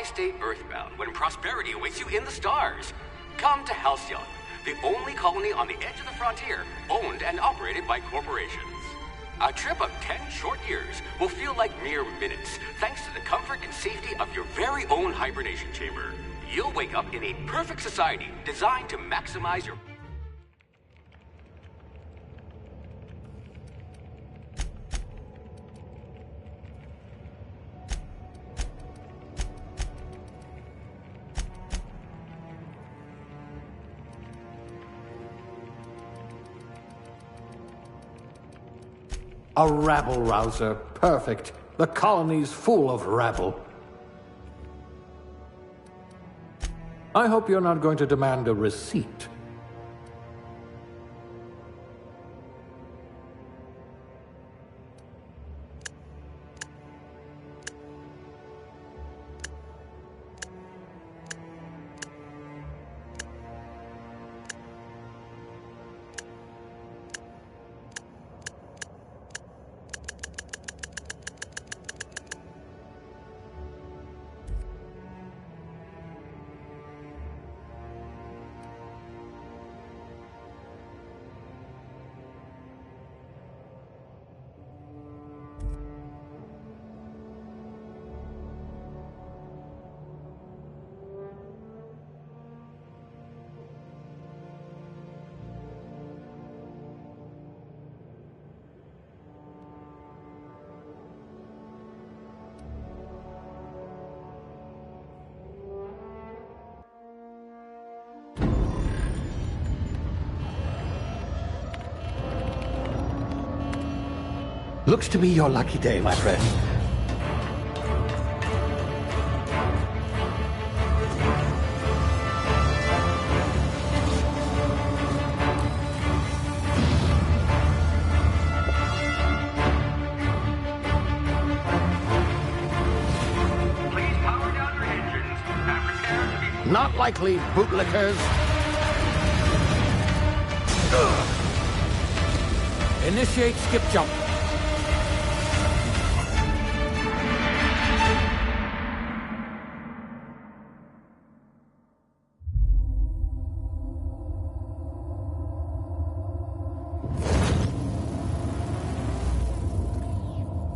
stay earthbound when prosperity awaits you in the stars? Come to Halcyon, the only colony on the edge of the frontier, owned and operated by corporations. A trip of 10 short years will feel like mere minutes, thanks to the comfort and safety of your very own hibernation chamber. You'll wake up in a perfect society designed to maximize your... A rabble-rouser. Perfect. The colony's full of rabble. I hope you're not going to demand a receipt. Looks to be your lucky day, my friend. Please power down your engines and prepare to be... Not likely, bootlickers. Initiate skip jump.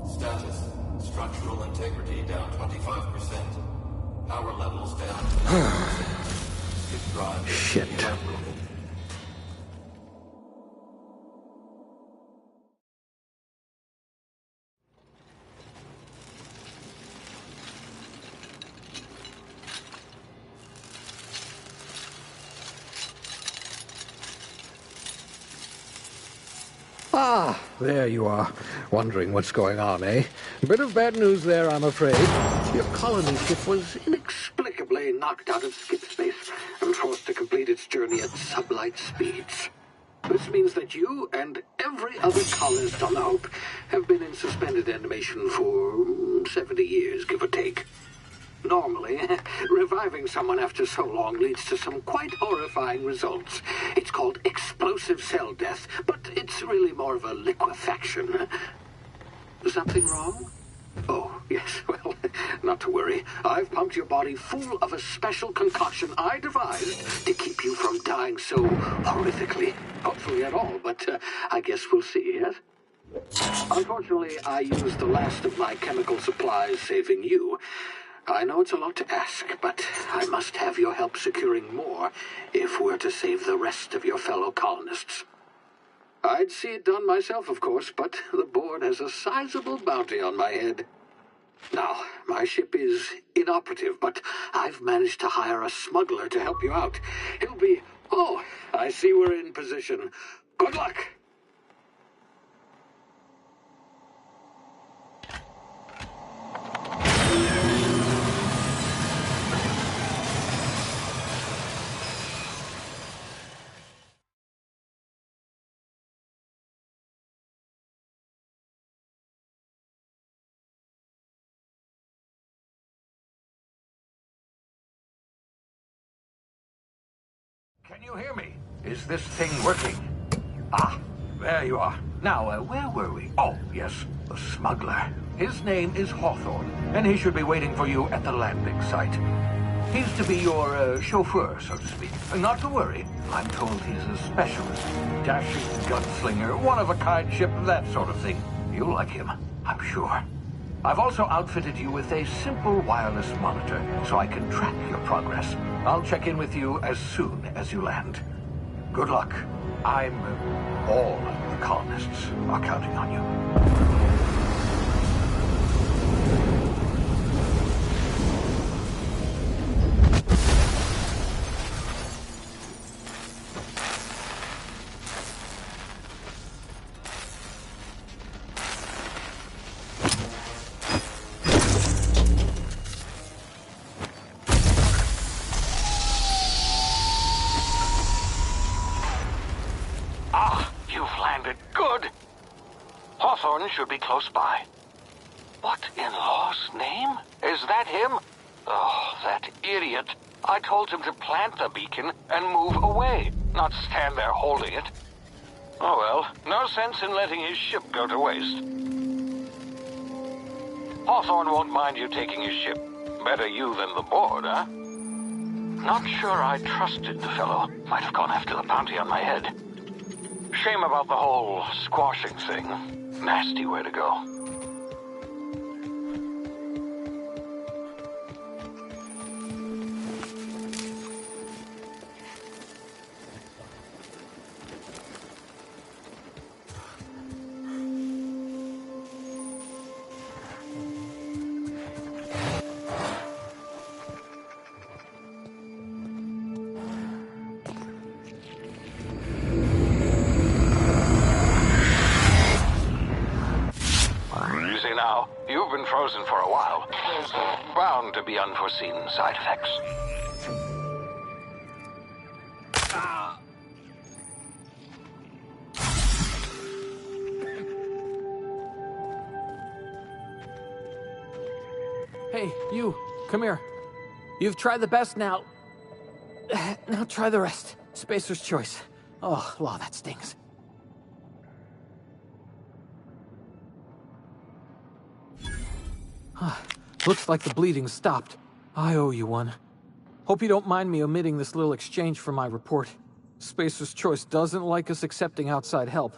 Status. Structural integrity down 25%. Power levels down 10%. Skip drive. Shit. Ah, there you are. Wondering what's going on, eh? Bit of bad news there, I'm afraid. Your colony ship was inexplicably knocked out of skip space and forced to complete its journey at sublight speeds. This means that you and every other colonist on the Hope have been in suspended animation for 70 years, give or take. Normally, reviving someone after so long leads to some quite horrifying results. It's called explosive cell death, but it's really more of a liquefaction. Something wrong? Oh, yes, well, not to worry. I've pumped your body full of a special concoction I devised to keep you from dying so horrifically. Hopefully at all, but I guess we'll see, yes? Unfortunately, I used the last of my chemical supplies saving you. I know it's a lot to ask, but I must have your help securing more if we're to save the rest of your fellow colonists. I'd see it done myself, of course, but the board has a sizable bounty on my head. Now, my ship is inoperative, but I've managed to hire a smuggler to help you out. He'll be... Oh, I see we're in position. Good luck! Can you hear me? Is this thing working? Ah, there you are. Now, where were we? Oh, yes, the smuggler. His name is Hawthorne, and he should be waiting for you at the landing site. He's to be your chauffeur, so to speak. Not to worry. I'm told he's a specialist. Dashing gunslinger, one-of-a-kind ship, that sort of thing. You'll like him, I'm sure. I've also outfitted you with a simple wireless monitor, so I can track your progress. I'll check in with you as soon as you land. Good luck. All the colonists are counting on you. Should be close by. What in law's name? Is that him? Oh, that idiot. I told him to plant the beacon and move away, not stand there holding it. Oh well, no sense in letting his ship go to waste. Hawthorne won't mind you taking his ship. Better you than the board, huh? Not sure I trusted the fellow. Might have gone after the bounty on my head. Shame about the whole squashing thing. Nasty way to go. You've been frozen for a while. There's bound to be unforeseen side effects. Hey, you, come here. You've tried the best now. Now try the rest. Spacer's choice. Oh, law, that stings. Looks like the bleeding stopped. I owe you one. Hope you don't mind me omitting this little exchange from my report. Spacer's Choice doesn't like us accepting outside help.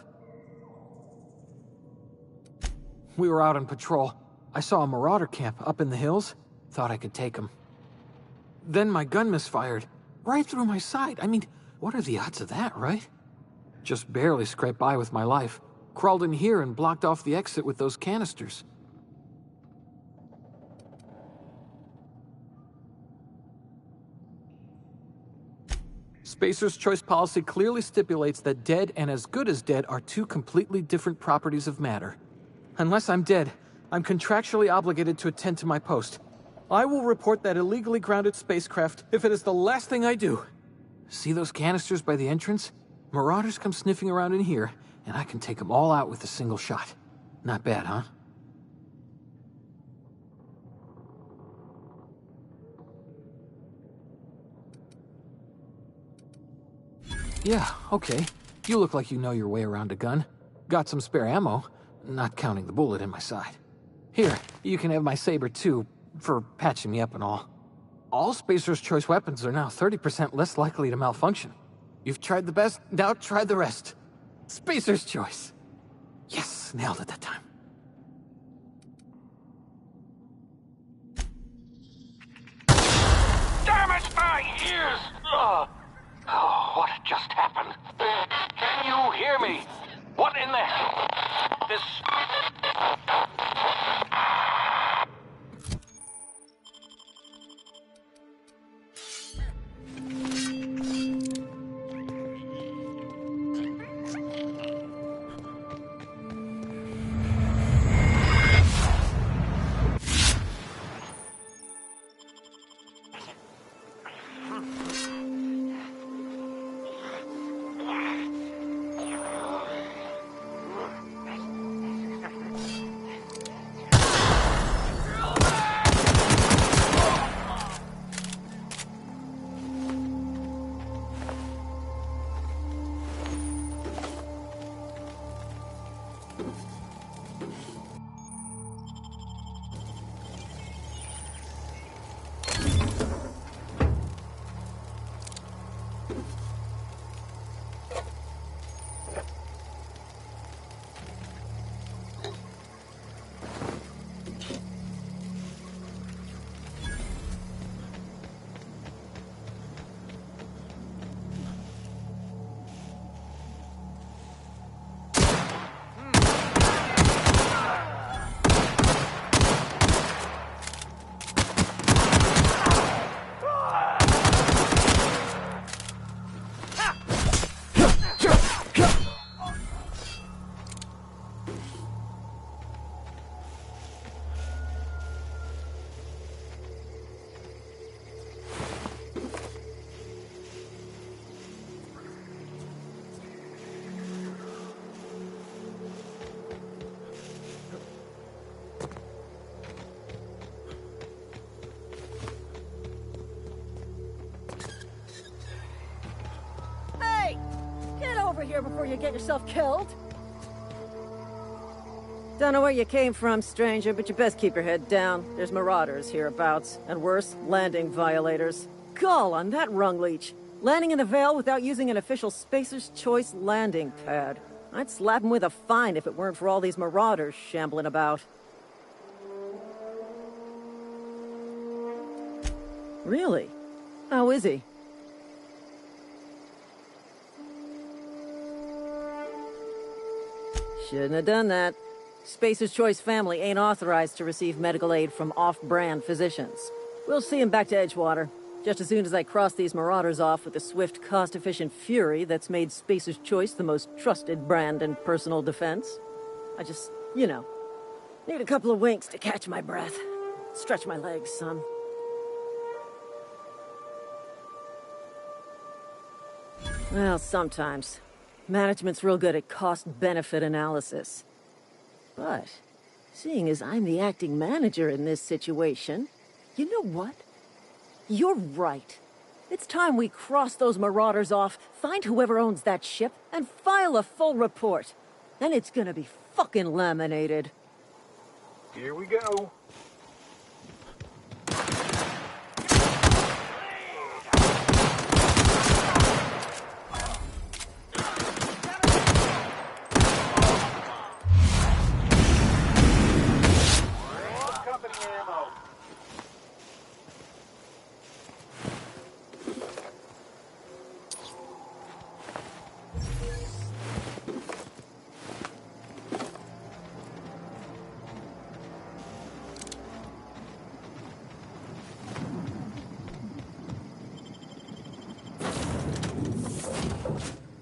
We were out on patrol. I saw a marauder camp up in the hills. Thought I could take him. Then my gun misfired. Right through my side. I mean, what are the odds of that, right? Just barely scraped by with my life. Crawled in here and blocked off the exit with those canisters. Spacer's Choice policy clearly stipulates that dead and as good as dead are two completely different properties of matter. Unless I'm dead, I'm contractually obligated to attend to my post. I will report that illegally grounded spacecraft if it is the last thing I do. See those canisters by the entrance? Marauders come sniffing around in here, and I can take them all out with a single shot. Not bad, huh? Yeah, okay. You look like you know your way around a gun. Got some spare ammo, not counting the bullet in my side. Here, you can have my saber too, for patching me up and all. All Spacer's Choice weapons are now 30% less likely to malfunction. You've tried the best, now try the rest. Spacer's Choice. Yes, nailed it that time. Damn it, my ears! Oh, what just happened? Can you hear me? What in the hell? This... of here before you get yourself killed. Don't know where you came from, stranger, but you best keep your head down. There's marauders hereabouts, and worse, landing violators. Gall on that rung leech. Landing in the Vale without using an official Spacer's Choice landing pad. I'd slap him with a fine if it weren't for all these marauders shambling about. Really? How is he? Shouldn't have done that. Spacer's Choice family ain't authorized to receive medical aid from off-brand physicians. We'll see him back to Edgewater, just as soon as I cross these marauders off with the swift, cost-efficient fury that's made Spacer's Choice the most trusted brand in personal defense. I just, you know, need a couple of winks to catch my breath. Stretch my legs, son. Well, sometimes. Management's real good at cost-benefit analysis. But, seeing as I'm the acting manager in this situation, you know what? You're right. It's time we cross those marauders off, find whoever owns that ship, and file a full report. Then it's gonna be fucking laminated. Here we go.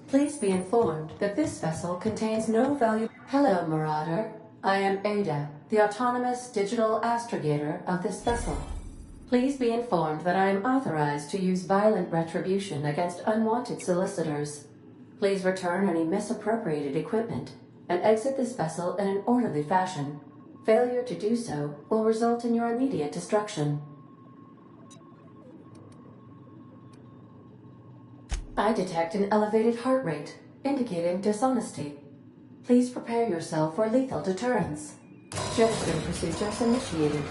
Please be informed that this vessel contains no value. Hello, Marauder. I am Ada, the autonomous digital astrogator of this vessel. Please be informed that I am authorized to use violent retribution against unwanted solicitors. Please return any misappropriated equipment and exit this vessel in an orderly fashion. Failure to do so will result in your immediate destruction. I detect an elevated heart rate, indicating dishonesty. Please prepare yourself for lethal deterrence. Jetstream procedures initiated.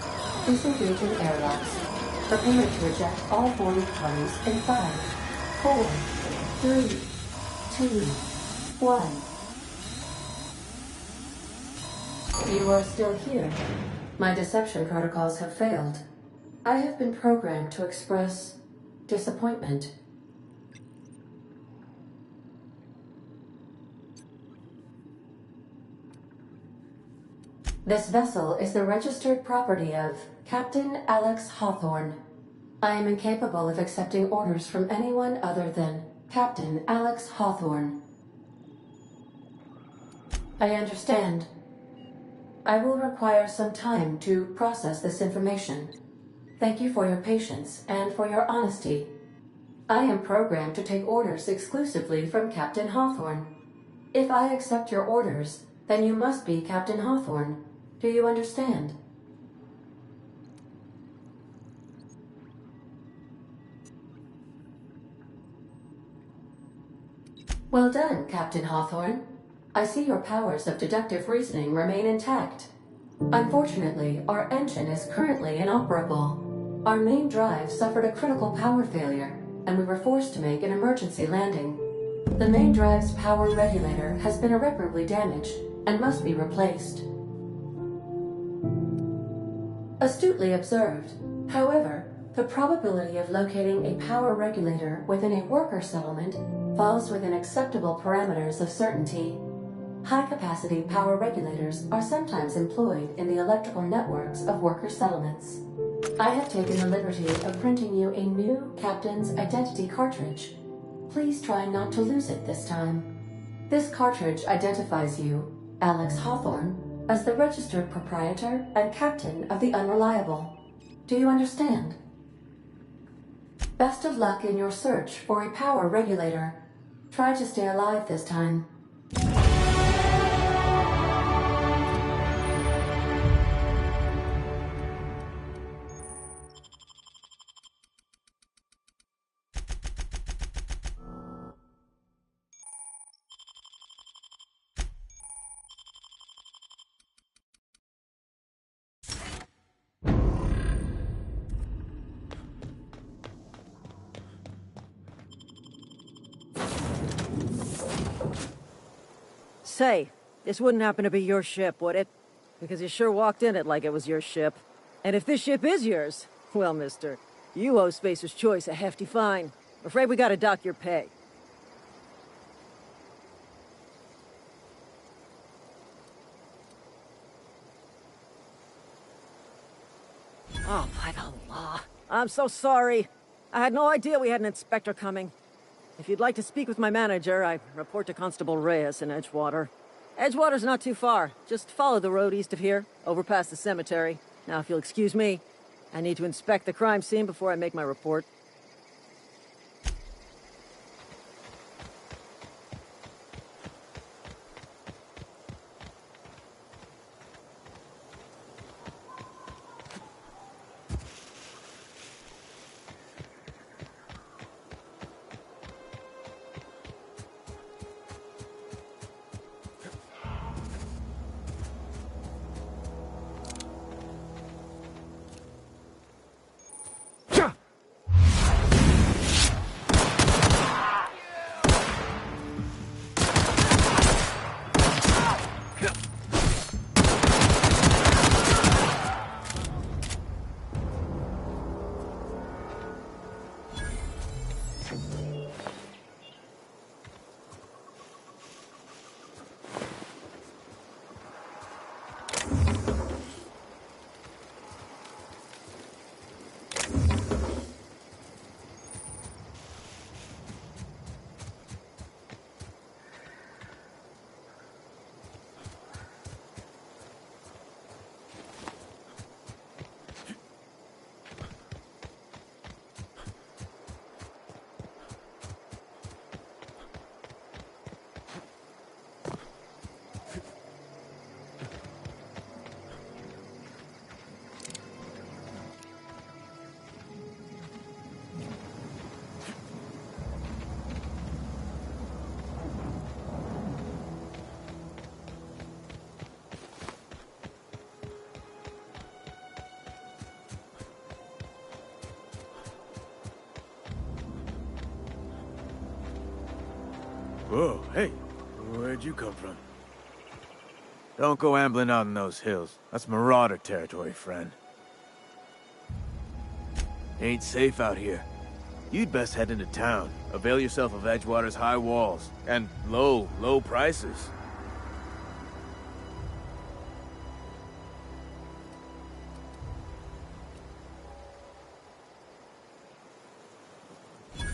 Please engage in airlocks. Prepare to eject all boarded parties in 5, 4, 3, 2, 1. You are still here. My deception protocols have failed. I have been programmed to express disappointment. This vessel is the registered property of Captain Alex Hawthorne. I am incapable of accepting orders from anyone other than Captain Alex Hawthorne. I understand. I will require some time to process this information. Thank you for your patience and for your honesty. I am programmed to take orders exclusively from Captain Hawthorne. If I accept your orders, then you must be Captain Hawthorne. Do you understand? Well done, Captain Hawthorne. I see your powers of deductive reasoning remain intact. Unfortunately, our engine is currently inoperable. Our main drive suffered a critical power failure, and we were forced to make an emergency landing. The main drive's power regulator has been irreparably damaged and must be replaced. Astutely observed. However, the probability of locating a power regulator within a worker settlement falls within acceptable parameters of certainty. High-capacity power regulators are sometimes employed in the electrical networks of worker settlements. I have taken the liberty of printing you a new Captain's Identity cartridge. Please try not to lose it this time. This cartridge identifies you, Alex Hawthorne, as the registered proprietor and captain of the Unreliable. Do you understand? Best of luck in your search for a power regulator. Try to stay alive this time. Say, this wouldn't happen to be your ship, would it? Because you sure walked in it like it was your ship. And if this ship is yours, well, mister, you owe Spacer's Choice a hefty fine. I'm afraid we gotta dock your pay. Oh, by the law. I'm so sorry. I had no idea we had an inspector coming. If you'd like to speak with my manager, I report to Constable Reyes in Edgewater. Edgewater's not too far. Just follow the road east of here, over past the cemetery. Now, if you'll excuse me, I need to inspect the crime scene before I make my report. Whoa, hey, where'd you come from? Don't go ambling out in those hills. That's marauder territory, friend. Ain't safe out here. You'd best head into town. Avail yourself of Edgewater's high walls. And low prices.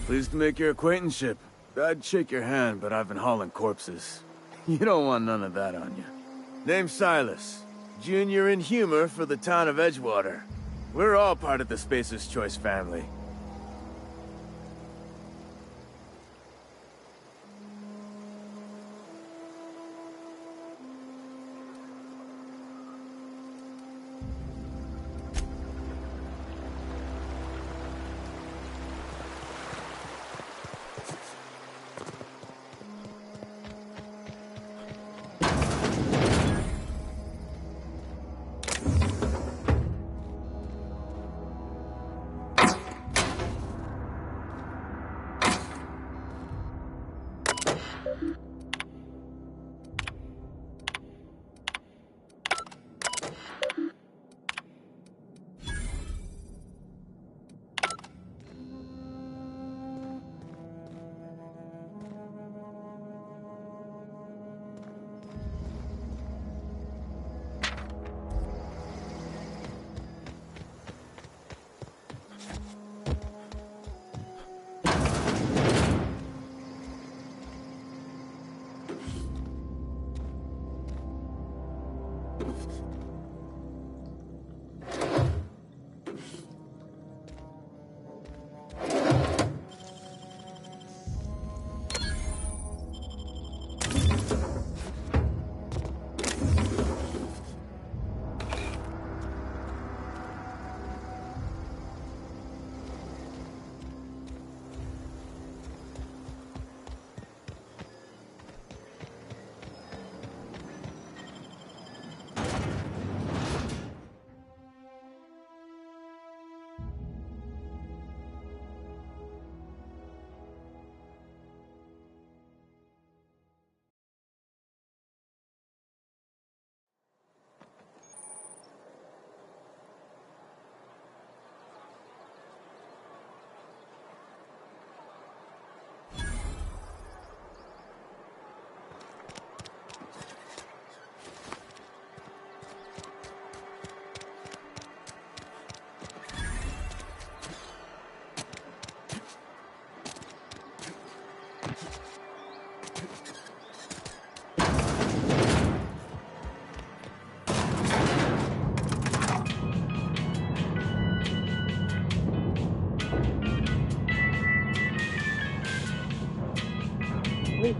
Pleased to make your acquaintanceship. I'd shake your hand, but I've been hauling corpses. You don't want none of that on you. Name's Silas. Junior in humor for the town of Edgewater. We're all part of the Spacer's Choice family.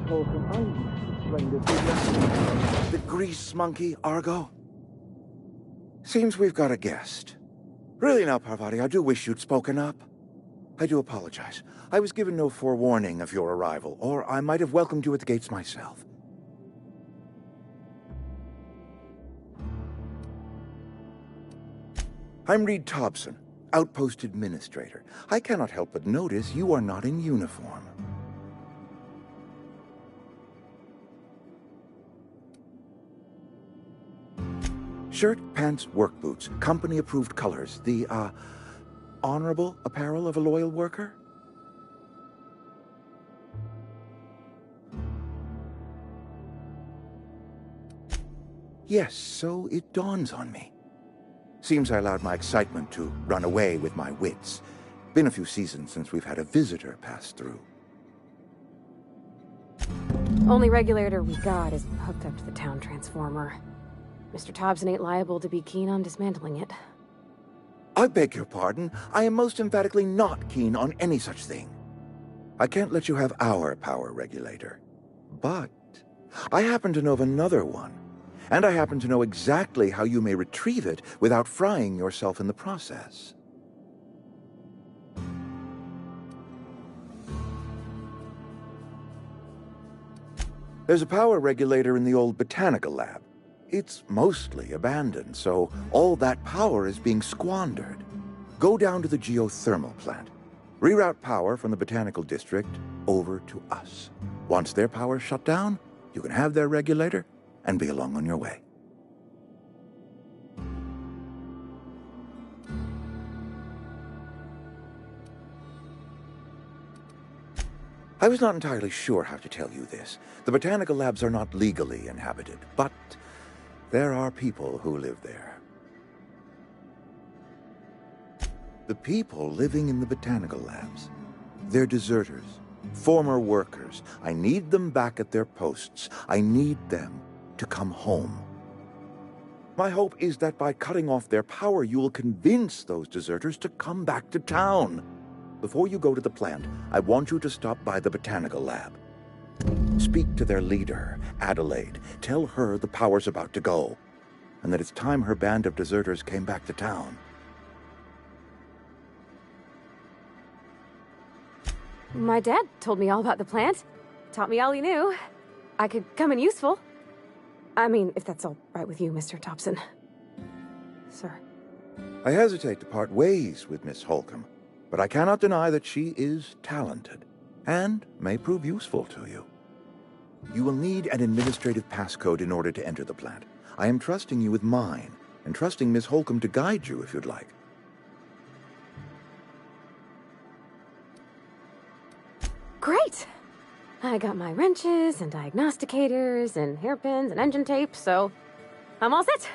Holcomb, I explained it to you. The grease monkey, Argo? Seems we've got a guest. Really now, Parvati, I do wish you'd spoken up. I do apologize. I was given no forewarning of your arrival, or I might have welcomed you at the gates myself. I'm Reed Thompson, Outpost Administrator. I cannot help but notice you are not in uniform. Shirt, pants, work boots, company-approved colors. The, honorable apparel of a loyal worker? Yes, so it dawns on me. Seems I allowed my excitement to run away with my wits. Been a few seasons since we've had a visitor pass through. Only regulator we got is hooked up to the town transformer. Mr. Thompson ain't liable to be keen on dismantling it. I beg your pardon. I am most emphatically not keen on any such thing. I can't let you have our power regulator. But I happen to know of another one. And I happen to know exactly how you may retrieve it without frying yourself in the process. There's a power regulator in the old botanical lab. It's mostly abandoned, so all that power is being squandered. Go down to the geothermal plant. Reroute power from the botanical district over to us. Once their power's shut down, you can have their regulator and be along on your way. I was not entirely sure how to tell you this. The botanical labs are not legally inhabited, but there are people who live there. The people living in the botanical labs, they're deserters, former workers. I need them back at their posts. I need them to come home. My hope is that by cutting off their power, you will convince those deserters to come back to town. Before you go to the plant, I want you to stop by the botanical lab. Speak to their leader, Adelaide. Tell her the power's about to go, and that it's time her band of deserters came back to town. My dad told me all about the plant. Taught me all he knew. I could come in useful. I mean, if that's all right with you, Mr. Thompson. Sir. I hesitate to part ways with Miss Holcomb, but I cannot deny that she is talented and may prove useful to you. You will need an administrative passcode in order to enter the plant. I am trusting you with mine, and trusting Miss Holcomb to guide you if you'd like. Great! I got my wrenches and diagnosticators and hairpins and engine tape, so I'm all set.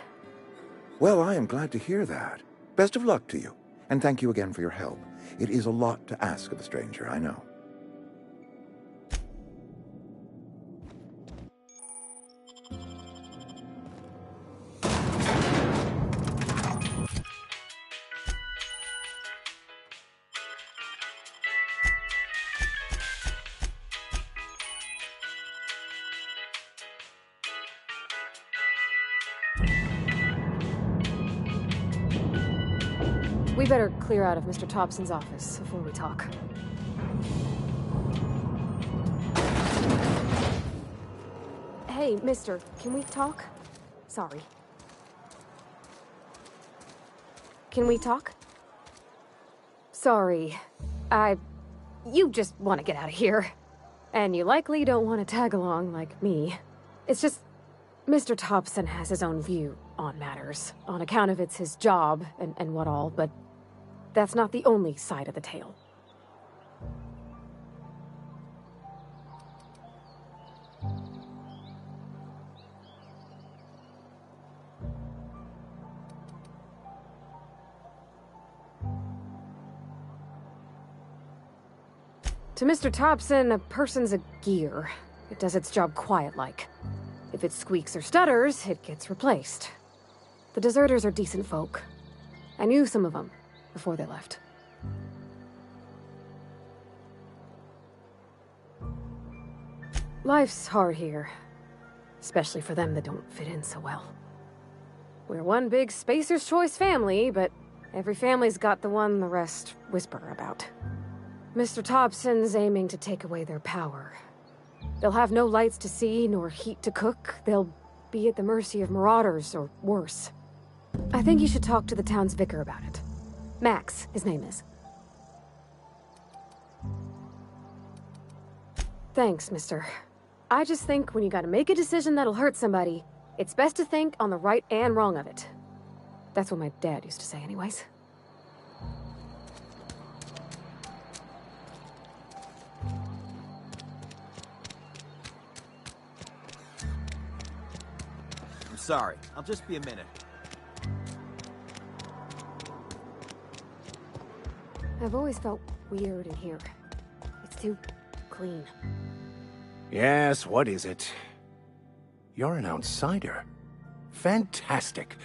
Well, I am glad to hear that. Best of luck to you, and thank you again for your help. It is a lot to ask of a stranger, I know. We better clear out of Mr. Thompson's office before we talk. Hey, mister, can we talk? Sorry. Can we talk? Sorry. You just want to get out of here. And you likely don't want to tag along like me. It's just, Mr. Thompson has his own view on matters, on account of it's his job and what all, but that's not the only side of the tale. To Mr. Thompson, a person's a gear. It does its job quiet-like. If it squeaks or stutters, it gets replaced. The deserters are decent folk. I knew some of them before they left. Life's hard here. Especially for them that don't fit in so well. We're one big Spacer's Choice family, but every family's got the one the rest whisper about. Mr. Thompson's aiming to take away their power. They'll have no lights to see, nor heat to cook. They'll be at the mercy of marauders, or worse. I think you should talk to the town's vicar about it. Max, his name is. Thanks, mister. I just think when you gotta make a decision that'll hurt somebody, it's best to think on the right and wrong of it. That's what my dad used to say anyways. I'm sorry. I'll just be a minute. I've always felt weird in here. It's too clean. Yes, what is it? You're an outsider. Fantastic.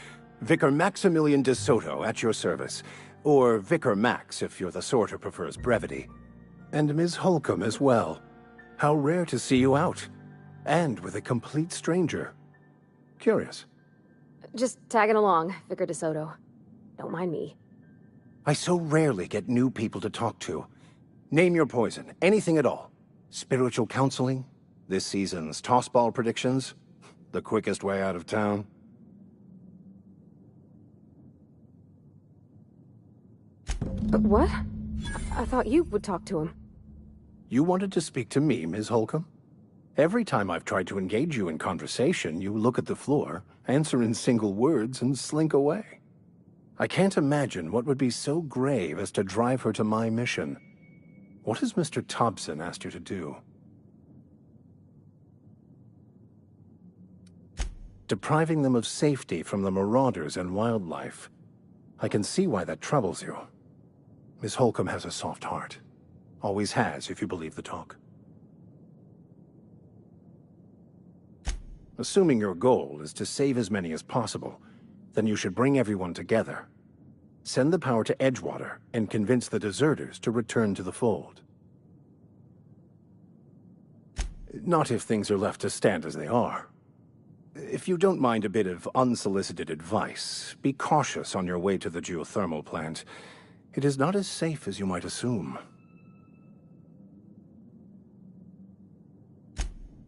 Vicar Maximilian de Soto at your service. Or Vicar Max, if you're the sort who prefers brevity. And Ms. Holcomb as well. How rare to see you out. And with a complete stranger. Curious. Just tagging along, Vicar de Soto. Don't mind me. I so rarely get new people to talk to. Name your poison, anything at all. Spiritual counseling? This season's tossball predictions? The quickest way out of town? What? I thought you would talk to him. You wanted to speak to me, Ms. Holcomb? Every time I've tried to engage you in conversation, you look at the floor, answer in single words, and slink away. I can't imagine what would be so grave as to drive her to my mission. What has Mr. Thompson asked you to do? Depriving them of safety from the marauders and wildlife. I can see why that troubles you. Miss Holcomb has a soft heart. Always has, if you believe the talk. Assuming your goal is to save as many as possible, then you should bring everyone together. Send the power to Edgewater and convince the deserters to return to the fold. Not if things are left to stand as they are. If you don't mind a bit of unsolicited advice, be cautious on your way to the geothermal plant. It is not as safe as you might assume.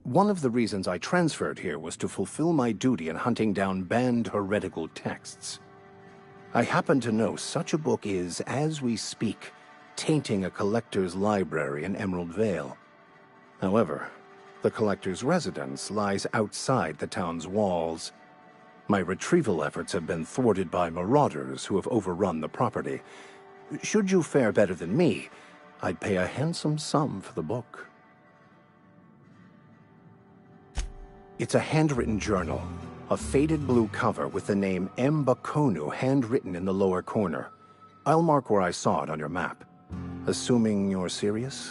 One of the reasons I transferred here was to fulfill my duty in hunting down banned heretical texts. I happen to know such a book is, as we speak, tainting a collector's library in Emerald Vale. However, the collector's residence lies outside the town's walls. My retrieval efforts have been thwarted by marauders who have overrun the property. Should you fare better than me, I'd pay a handsome sum for the book. It's a handwritten journal, a faded blue cover with the name M. Bakonu handwritten in the lower corner. I'll mark where I saw it on your map. Assuming you're serious?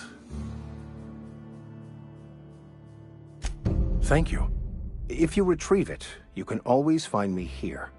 Thank you. If you retrieve it, you can always find me here.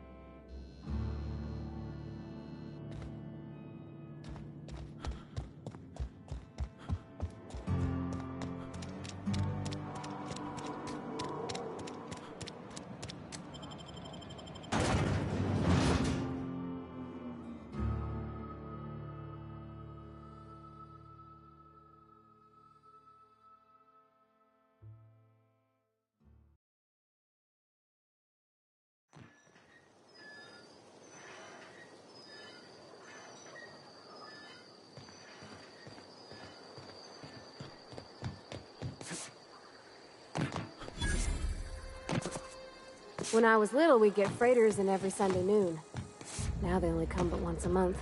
When I was little, we'd get freighters in every Sunday noon. Now they only come but once a month.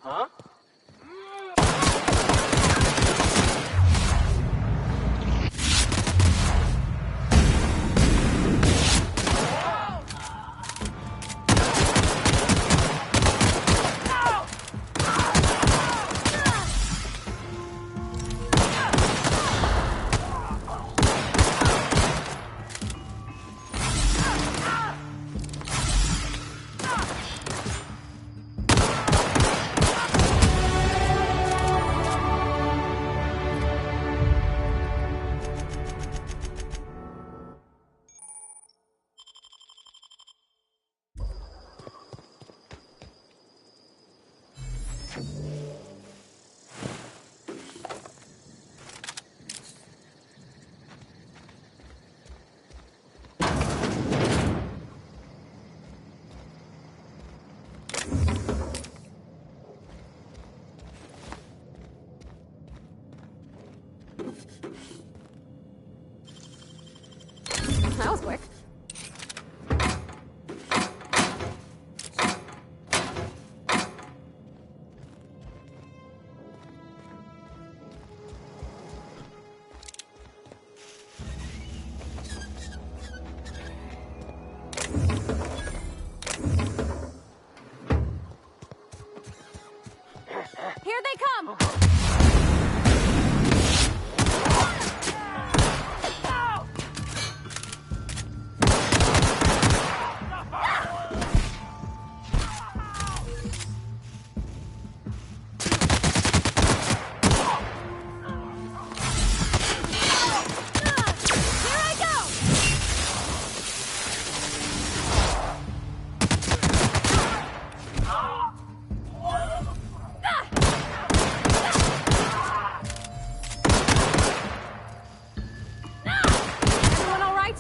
Huh? That was quick. Here they come! Everyone all right?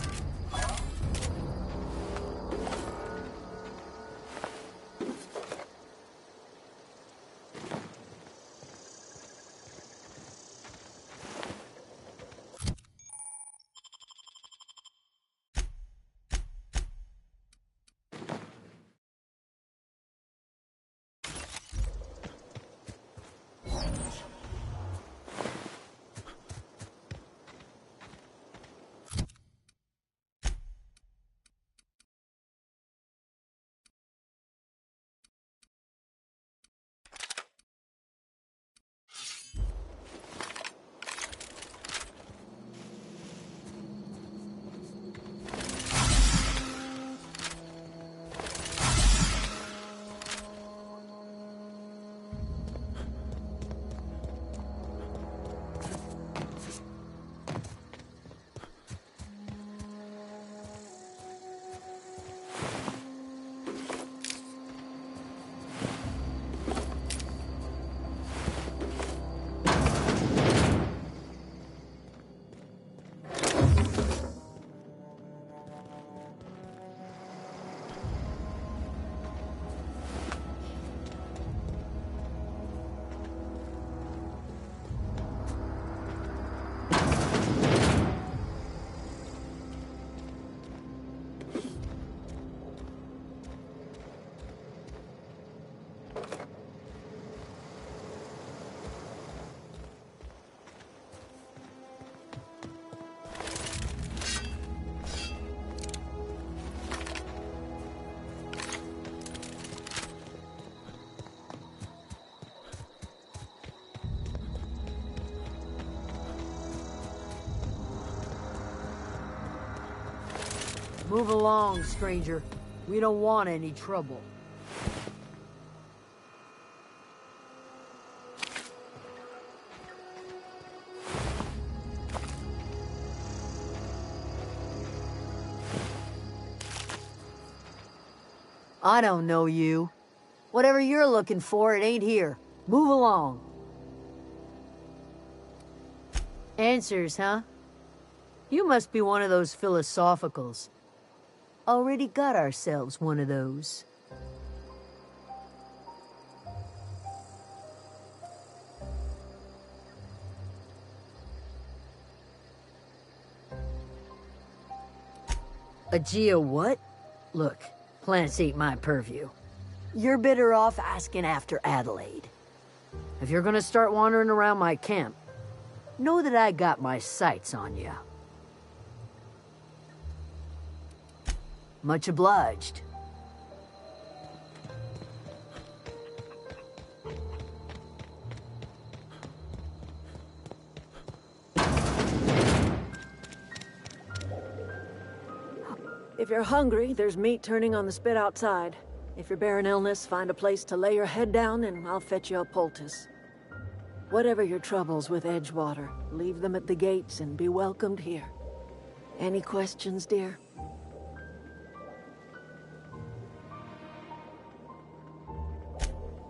Move along, stranger. We don't want any trouble. I don't know you. Whatever you're looking for, it ain't here. Move along. Answers, huh? You must be one of those philosophicals. Already got ourselves one of those. A geo what? Look, plants ain't my purview. You're better off asking after Adelaide. If you're gonna start wandering around my camp, know that I got my sights on you. Much obliged. If you're hungry, there's meat turning on the spit outside. If you're bearing illness, find a place to lay your head down and I'll fetch you a poultice. Whatever your troubles with Edgewater, leave them at the gates and be welcomed here. Any questions, dear?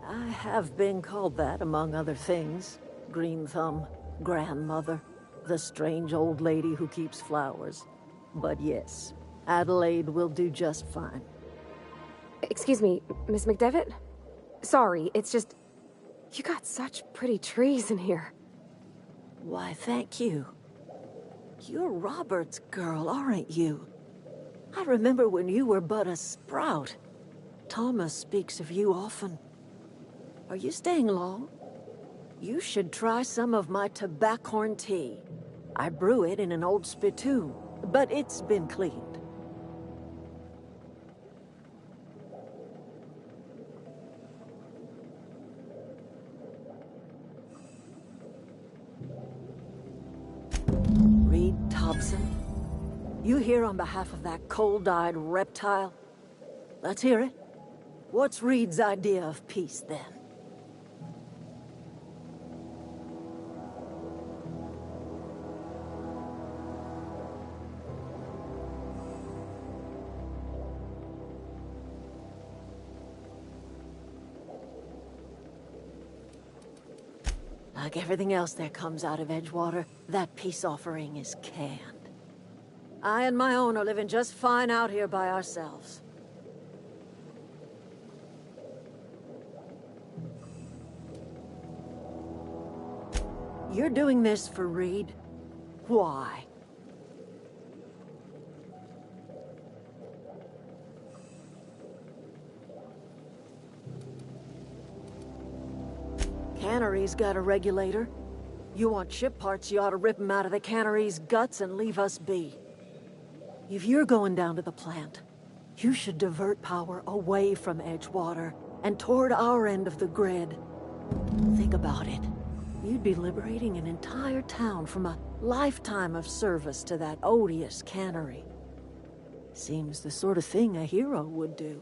I have been called that, among other things. Green Thumb, grandmother, the strange old lady who keeps flowers. But yes, Adelaide will do just fine. Excuse me, Miss McDevitt? Sorry, it's just... You got such pretty trees in here. Why, thank you. You're Robert's girl, aren't you? I remember when you were but a sprout. Thomas speaks of you often. Are you staying long? You should try some of my tobaccorn tea. I brew it in an old spittoon, but it's been cleaned. Reed Thompson? You here on behalf of that cold-eyed reptile? Let's hear it. What's Reed's idea of peace, then? Like everything else that comes out of Edgewater, that peace offering is canned. I and my own are living just fine out here by ourselves. You're doing this for Reed? Why? Cannery's got a regulator. You want ship parts, you ought to rip them out of the cannery's guts and leave us be. If you're going down to the plant, you should divert power away from Edgewater and toward our end of the grid. Think about it. You'd be liberating an entire town from a lifetime of service to that odious cannery. Seems the sort of thing a hero would do.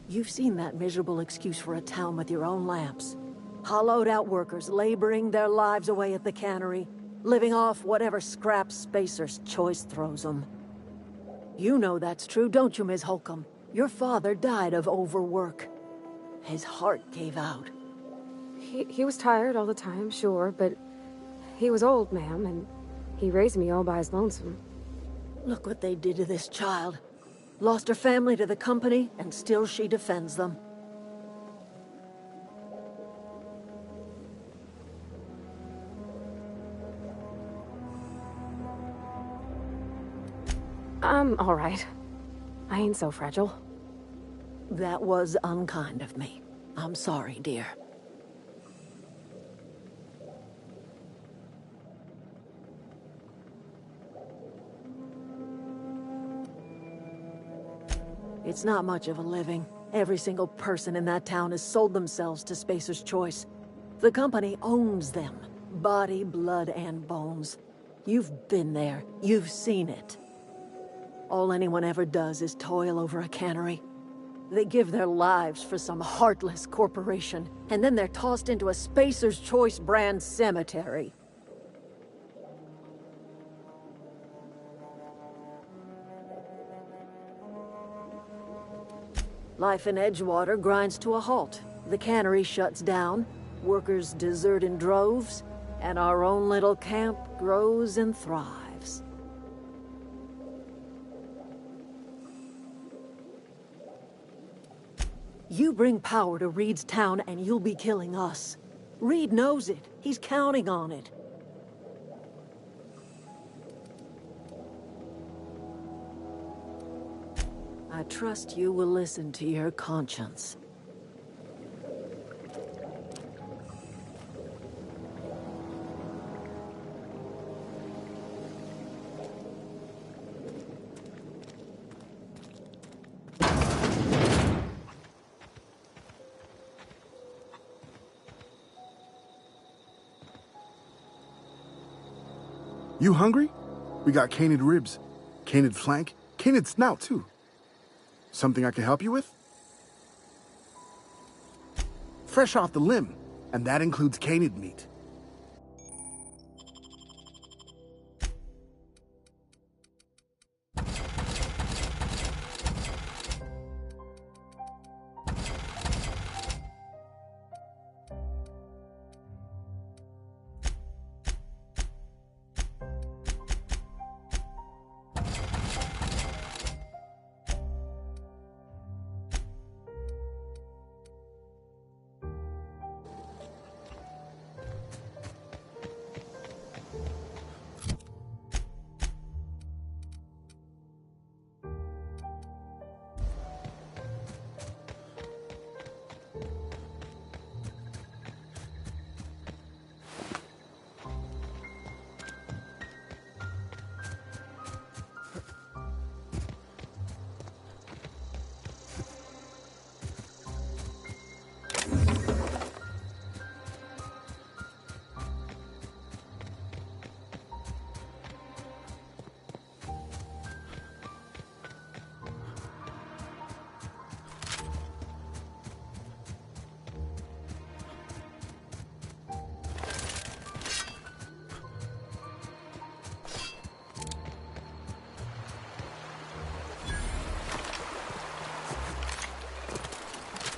You've seen that miserable excuse for a town with your own lamps. Hollowed out workers laboring their lives away at the cannery, living off whatever scraps Spacer's Choice throws them. You know that's true, don't you, Ms. Holcomb? Your father died of overwork. His heart gave out. He was tired all the time, sure, but he was old, ma'am, and he raised me all by his lonesome. Look what they did to this child. Lost her family to the company, and still she defends them. I'm all right. I ain't so fragile. That was unkind of me. I'm sorry, dear. It's not much of a living. Every single person in that town has sold themselves to Spacer's Choice. The company owns them. Body, blood, and bones. You've been there. You've seen it. All anyone ever does is toil over a cannery. They give their lives for some heartless corporation, and then they're tossed into a Spacer's Choice brand cemetery. Life in Edgewater grinds to a halt. The cannery shuts down, workers desert in droves, and our own little camp grows and thrives. You bring power to Reed's town and you'll be killing us. Reed knows it. He's counting on it. I trust you will listen to your conscience. You hungry? We got canid ribs, canid flank, canid snout, too. Something I can help you with? Fresh off the limb, and that includes canid meat.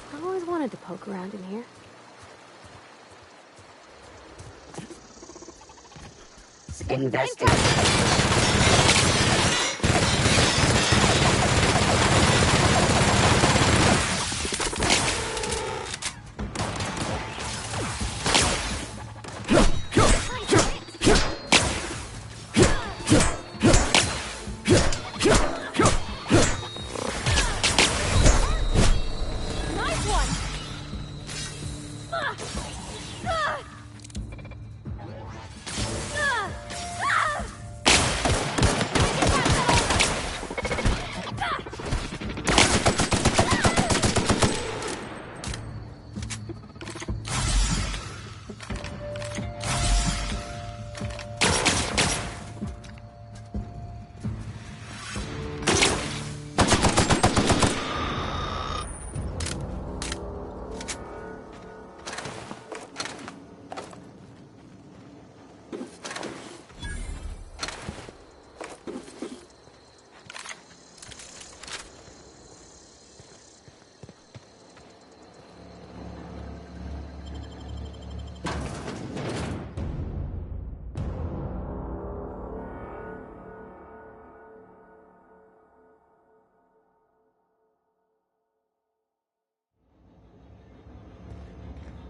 I always wanted to poke around in here.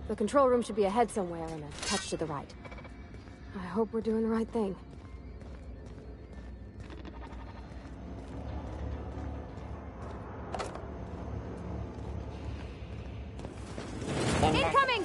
The control room should be ahead somewhere and a touch to the right. I hope we're doing the right thing. Incoming!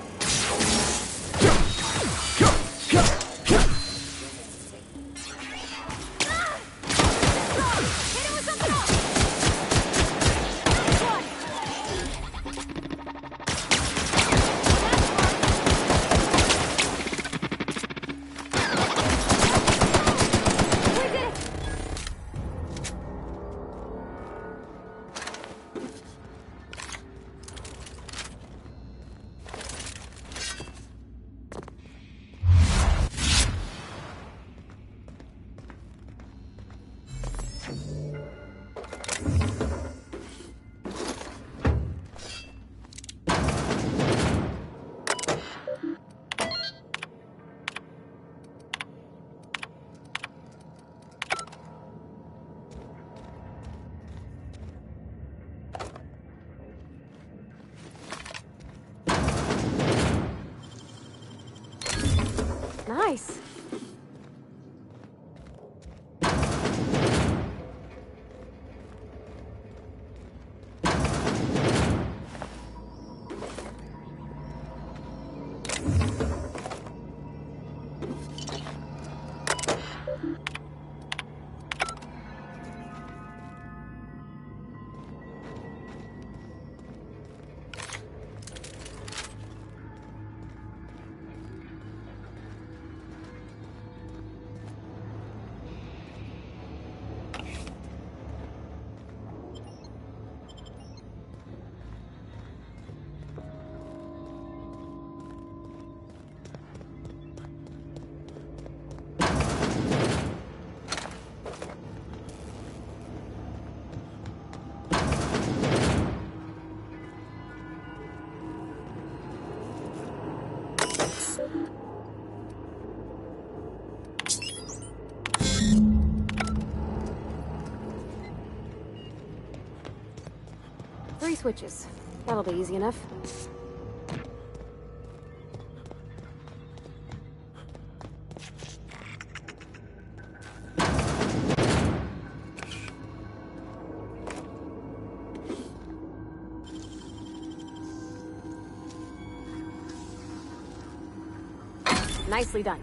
Nice. 3 switches. That'll be easy enough. Nicely done.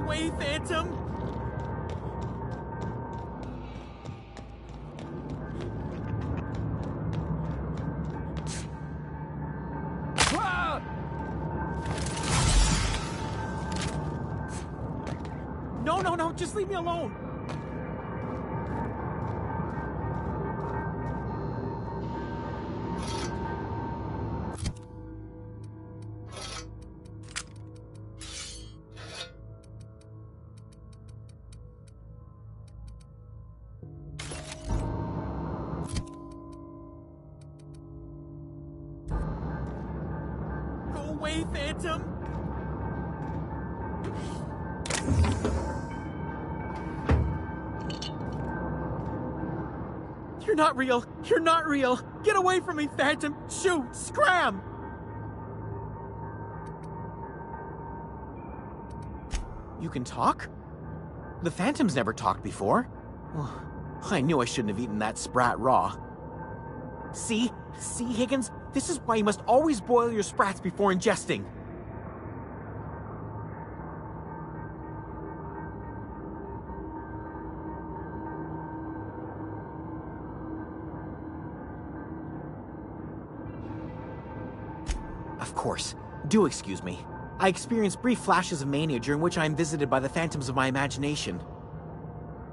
away, Phantom! Ah! No, just leave me alone! Go away, Phantom! You're not real! You're not real! Get away from me, Phantom! Shoot! Scram! You can talk? The Phantom's never talked before. Oh, I knew I shouldn't have eaten that sprat raw. See, Higgins? This is why you must always boil your sprats before ingesting. Of course. Do excuse me. I experience brief flashes of mania during which I am visited by the phantoms of my imagination.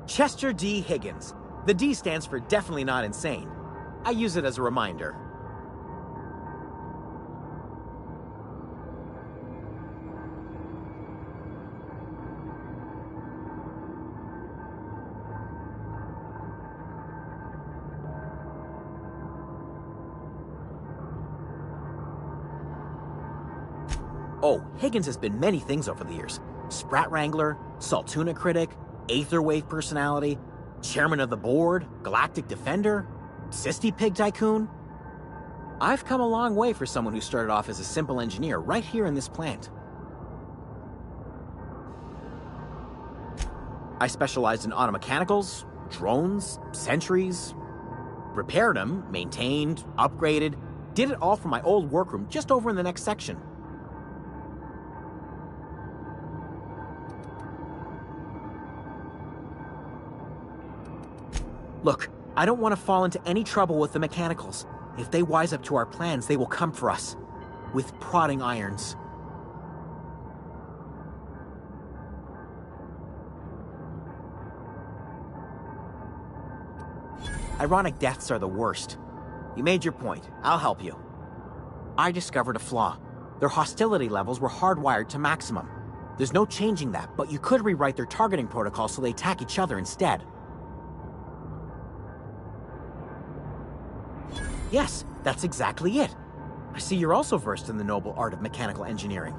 Chester D. Higgins. The D stands for definitely not insane. I use it as a reminder. Oh, Higgins has been many things over the years. Sprat Wrangler, Saltuna Critic, Aetherwave personality. Chairman of the board, galactic defender, Sisty Pig Tycoon. I've come a long way for someone who started off as a simple engineer right here in this plant. I specialized in automechanicals, drones, sentries, repaired them, maintained, upgraded, did it all from my old workroom just over in the next section. Look, I don't want to fall into any trouble with the mechanicals. If they wise up to our plans, they will come for us. With prodding irons. Ironic deaths are the worst. You made your point. I'll help you. I discovered a flaw. Their hostility levels were hardwired to maximum. There's no changing that, but you could rewrite their targeting protocol so they attack each other instead. Yes, that's exactly it. I see you're also versed in the noble art of mechanical engineering.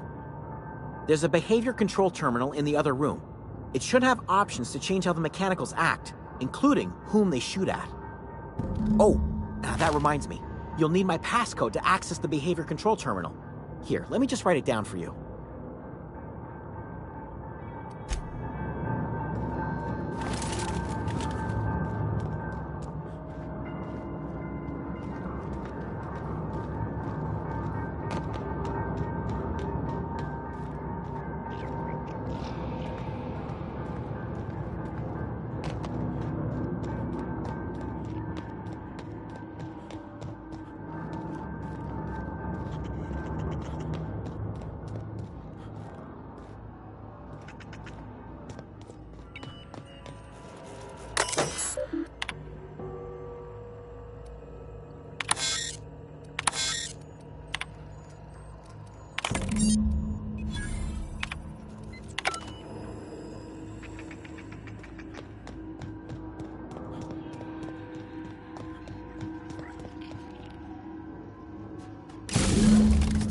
There's a behavior control terminal in the other room. It should have options to change how the mechanicals act, including whom they shoot at. Oh, that reminds me. You'll need my passcode to access the behavior control terminal. Here, let me just write it down for you.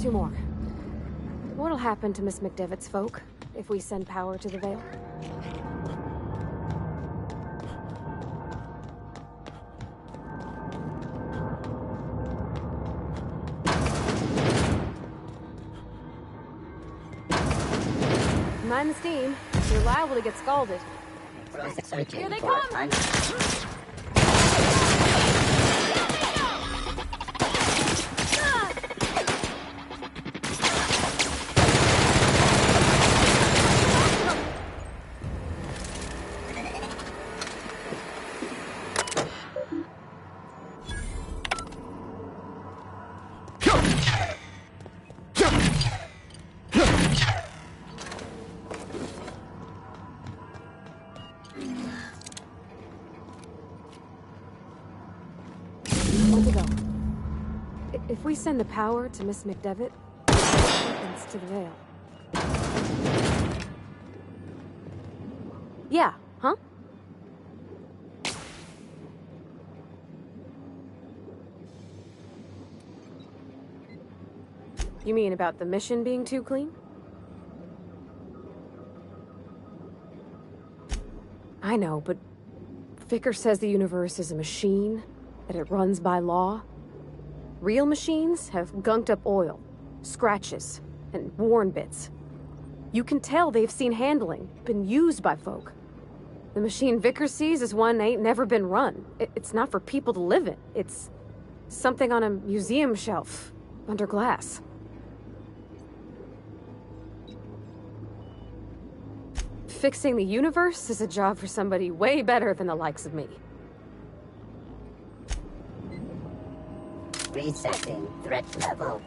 Two more. What'll happen to Miss McDevitt's folk if we send power to the Vale? Mind the steam. You're liable to get scalded. Here they come! If we send the power to Miss McDevitt, what happens to the Vale? Yeah, huh? You mean about the mission being too clean? I know, but Vicker says the universe is a machine, that it runs by law. Real machines have gunked up oil, scratches, and worn bits. You can tell they've seen handling, been used by folk. The machine Vicker sees is one ain't never been run. It's not for people to live in. It's something on a museum shelf, under glass. Fixing the universe is a job for somebody way better than the likes of me. Resetting threat level.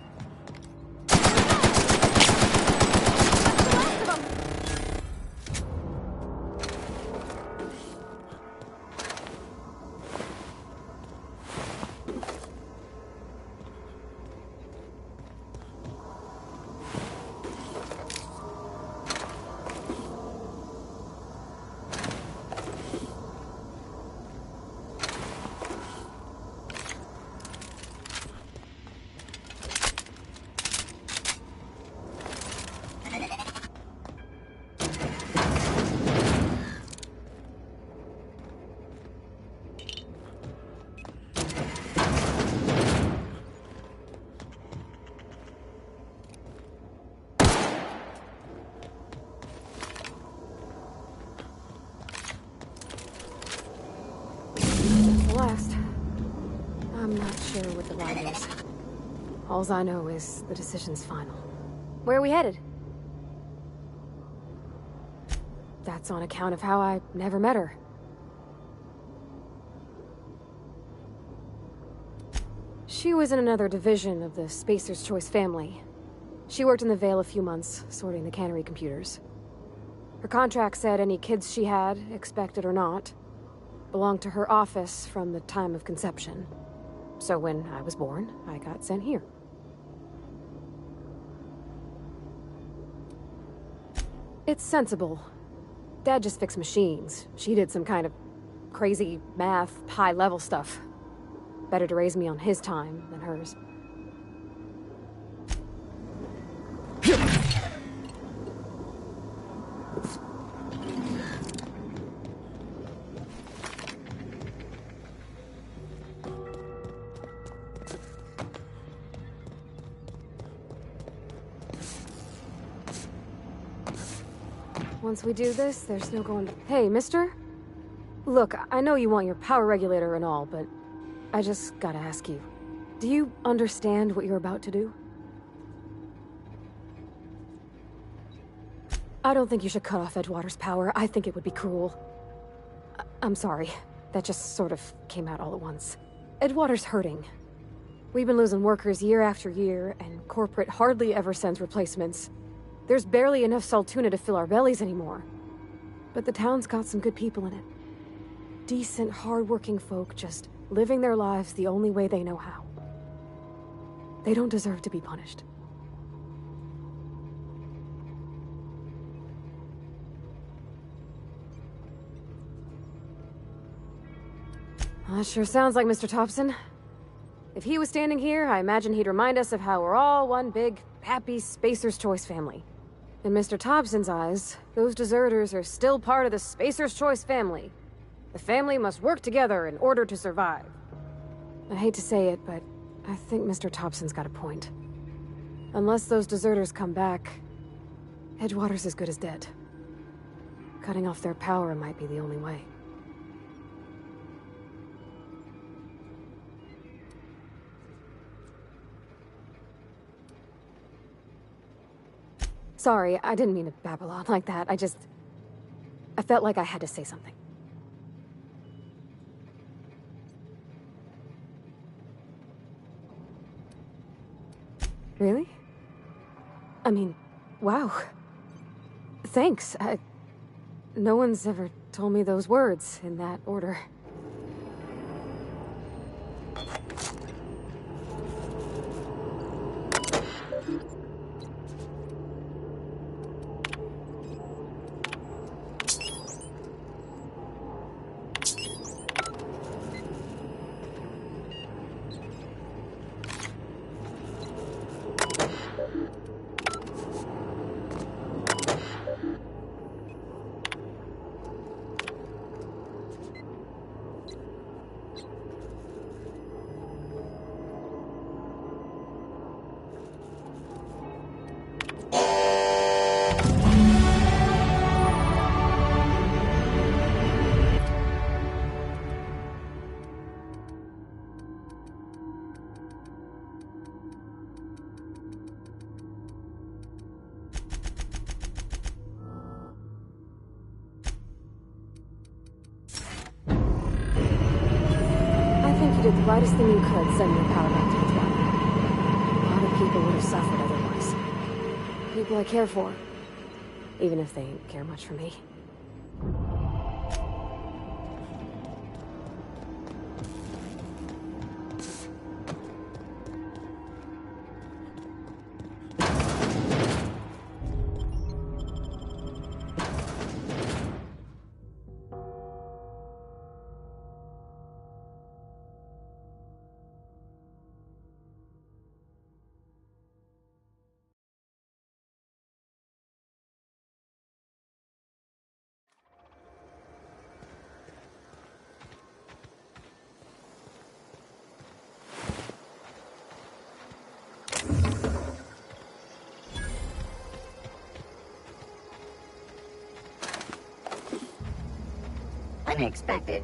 sure what the line is. Alls I know is the decision's final. Where are we headed? That's on account of how I never met her. She was in another division of the Spacer's Choice family. She worked in the Vale a few months, sorting the cannery computers. Her contract said any kids she had, expected or not, belonged to her office from the time of conception. So when I was born, I got sent here. It's sensible. Dad just fixed machines. She did some kind of crazy math, high-level stuff. Better to raise me on his time than hers. Once we do this, there's no going... Hey, mister? Look, I know you want your power regulator and all, but I just gotta ask you. Do you understand what you're about to do? I don't think you should cut off Edgewater's power. I think it would be cruel. I'm sorry. That just sort of came out all at once. Edgewater's hurting. We've been losing workers year after year, and corporate hardly ever sends replacements. There's barely enough Saltuna to fill our bellies anymore. But the town's got some good people in it. Decent, hard-working folk just living their lives the only way they know how. They don't deserve to be punished. That sure sounds like Mr. Thompson. If he was standing here, I imagine he'd remind us of how we're all one big, happy Spacer's Choice family. In Mr. Thompson's eyes, those deserters are still part of the Spacer's Choice family. The family must work together in order to survive. I hate to say it, but I think Mr. Thompson's got a point. Unless those deserters come back, Edgewater's as good as dead. Cutting off their power might be the only way. Sorry, I didn't mean to babble on like that. I felt like I had to say something. Really? I mean, wow. Thanks. No one's ever told me those words in that order. You did the rightest thing you could, sending your power back to the town. A lot of people would have suffered otherwise. People I care for. Even if they didn't care much for me. Unexpected.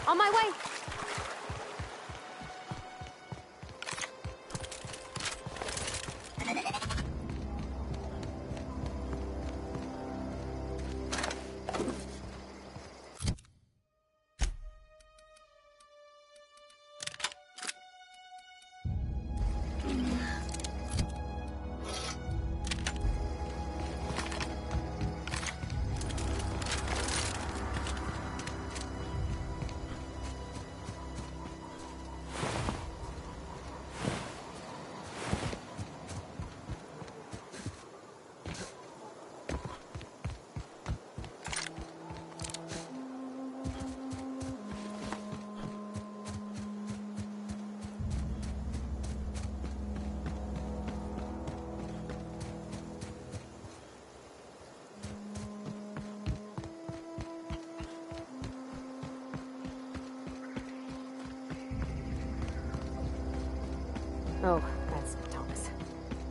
On my way! Oh, that's Thomas.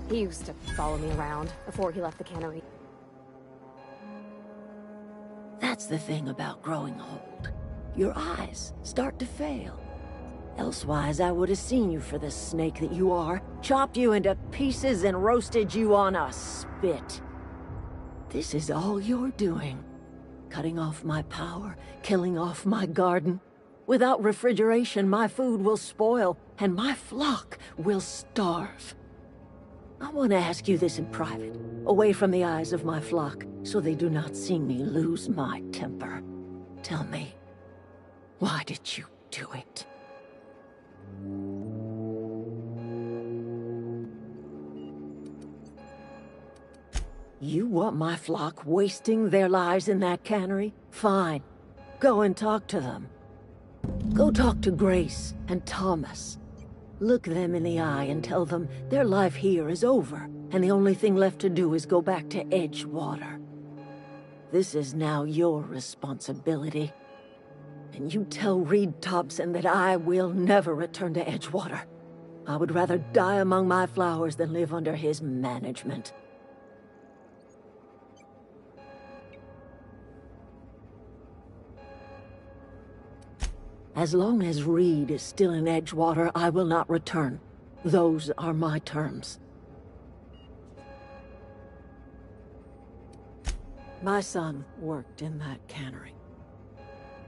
He used to follow me around before he left the cannery. That's the thing about growing old. Your eyes start to fail. Elsewise, I would have seen you for the snake that you are, chopped you into pieces and roasted you on a spit. This is all you're doing. Cutting off my power, killing off my garden. Without refrigeration, my food will spoil, and my flock will starve. I want to ask you this in private, away from the eyes of my flock, so they do not see me lose my temper. Tell me, why did you do it? You want my flock wasting their lives in that cannery? Fine. Go and talk to them. Go talk to Grace and Thomas. Look them in the eye and tell them their life here is over, and the only thing left to do is go back to Edgewater. This is now your responsibility. And you tell Reed Thompson that I will never return to Edgewater. I would rather die among my flowers than live under his management. As long as Reed is still in Edgewater, I will not return. Those are my terms. My son worked in that cannery.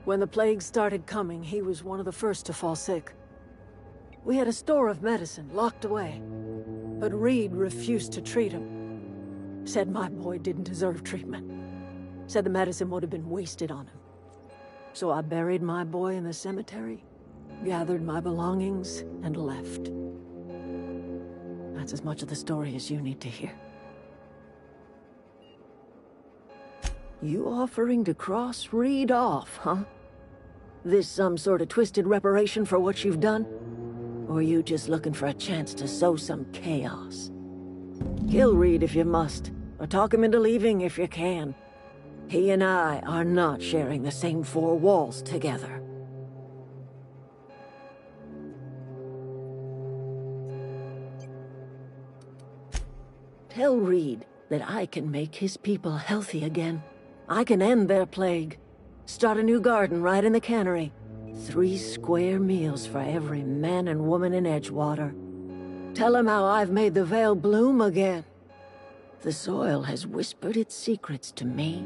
When the plague started coming, he was one of the first to fall sick. We had a store of medicine locked away, but Reed refused to treat him. Said my boy didn't deserve treatment. Said the medicine would have been wasted on him. So I buried my boy in the cemetery, gathered my belongings, and left. That's as much of the story as you need to hear. You offering to cross Reed off, huh? This some sort of twisted reparation for what you've done? Or are you just looking for a chance to sow some chaos? Kill Reed if you must, or talk him into leaving if you can. He and I are not sharing the same four walls together. Tell Reed that I can make his people healthy again. I can end their plague. Start a new garden right in the cannery. 3 square meals for every man and woman in Edgewater. Tell him how I've made the Vale bloom again. The soil has whispered its secrets to me,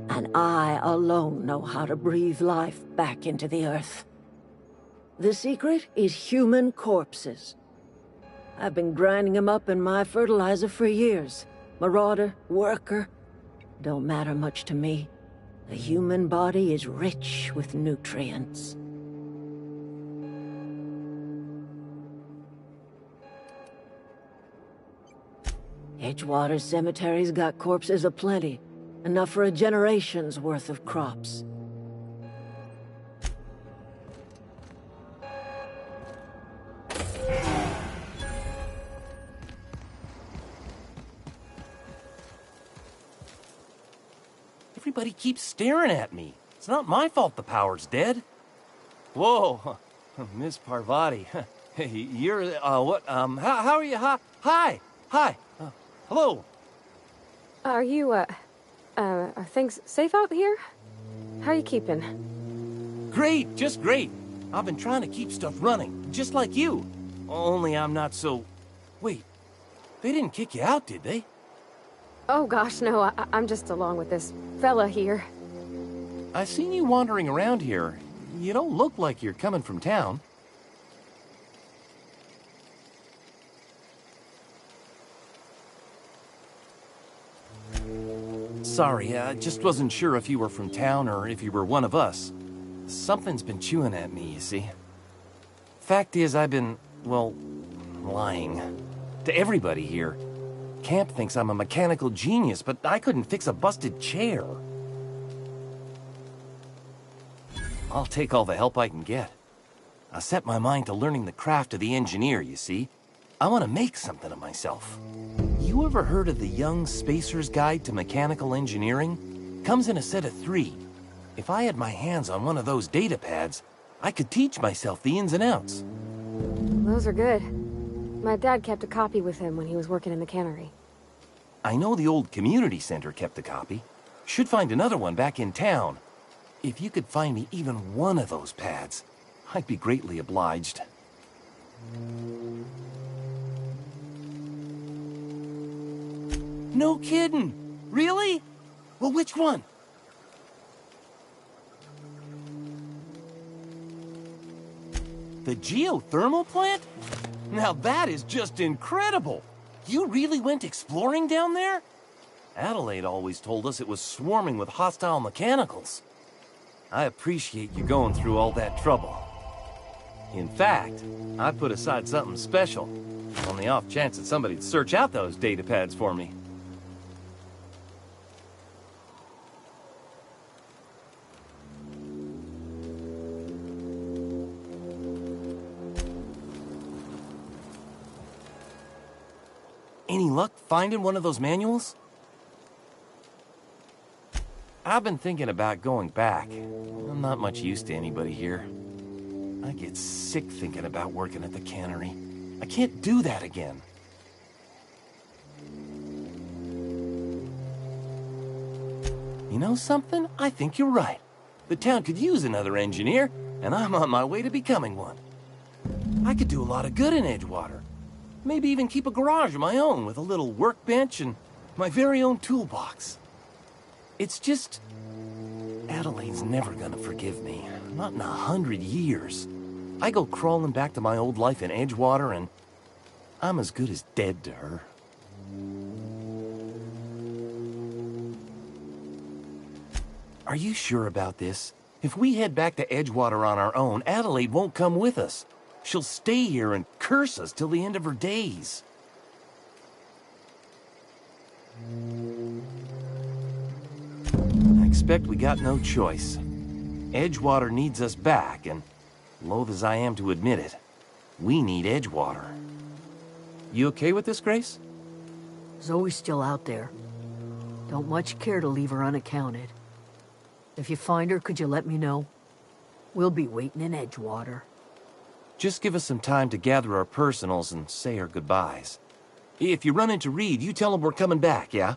and I alone know how to breathe life back into the earth. The secret is human corpses. I've been grinding them up in my fertilizer for years. Marauder, worker, don't matter much to me. The human body is rich with nutrients. Edgewater Cemetery's got corpses aplenty, enough for a generation's worth of crops. Everybody keeps staring at me. It's not my fault the power's dead. Whoa, Miss Parvati. Hey, you're, what, how are you? Hi, hello. Are you, are things safe out here? How are you keeping? Great, just great. I've been trying to keep stuff running, just like you. Only I'm not so... Wait, they didn't kick you out, did they? Oh gosh, no, I'm just along with this fella here. I've seen you wandering around here. You don't look like you're coming from town. Sorry, I just wasn't sure if you were from town or if you were one of us. Something's been chewing at me, you see. Fact is, I've been, well, lying. To everybody here. Camp thinks I'm a mechanical genius, but I couldn't fix a busted chair. I'll take all the help I can get. I set my mind to learning the craft of the engineer, you see. I want to make something of myself. You ever heard of the Young Spacer's Guide to Mechanical Engineering? Comes in a set of 3. If I had my hands on one of those data pads, I could teach myself the ins and outs. Those are good. My dad kept a copy with him when he was working in the cannery. I know the old community center kept a copy. Should find another one back in town. If you could find me even one of those pads, I'd be greatly obliged. No kidding! Really? Well, which one? The geothermal plant? Now that is just incredible! You really went exploring down there? Adelaide always told us it was swarming with hostile mechanicals. I appreciate you going through all that trouble. In fact, I put aside something special, on the off chance that somebody'd search out those data pads for me. Any luck finding one of those manuals? I've been thinking about going back. I'm not much use to anybody here. I get sick thinking about working at the cannery. I can't do that again. You know something? I think you're right. The town could use another engineer, and I'm on my way to becoming one. I could do a lot of good in Edgewater. Maybe even keep a garage of my own with a little workbench and my very own toolbox. It's just... Adelaide's never gonna forgive me. Not in 100 years. I go crawling back to my old life in Edgewater and I'm as good as dead to her. Are you sure about this? If we head back to Edgewater on our own, Adelaide won't come with us. She'll stay here and curse us till the end of her days. I expect we got no choice. Edgewater needs us back, and loath as I am to admit it, we need Edgewater. You okay with this, Grace? Zoe's still out there. Don't much care to leave her unaccounted. If you find her, could you let me know? We'll be waiting in Edgewater. Just give us some time to gather our personals and say our goodbyes. If you run into Reed, you tell him we're coming back, yeah?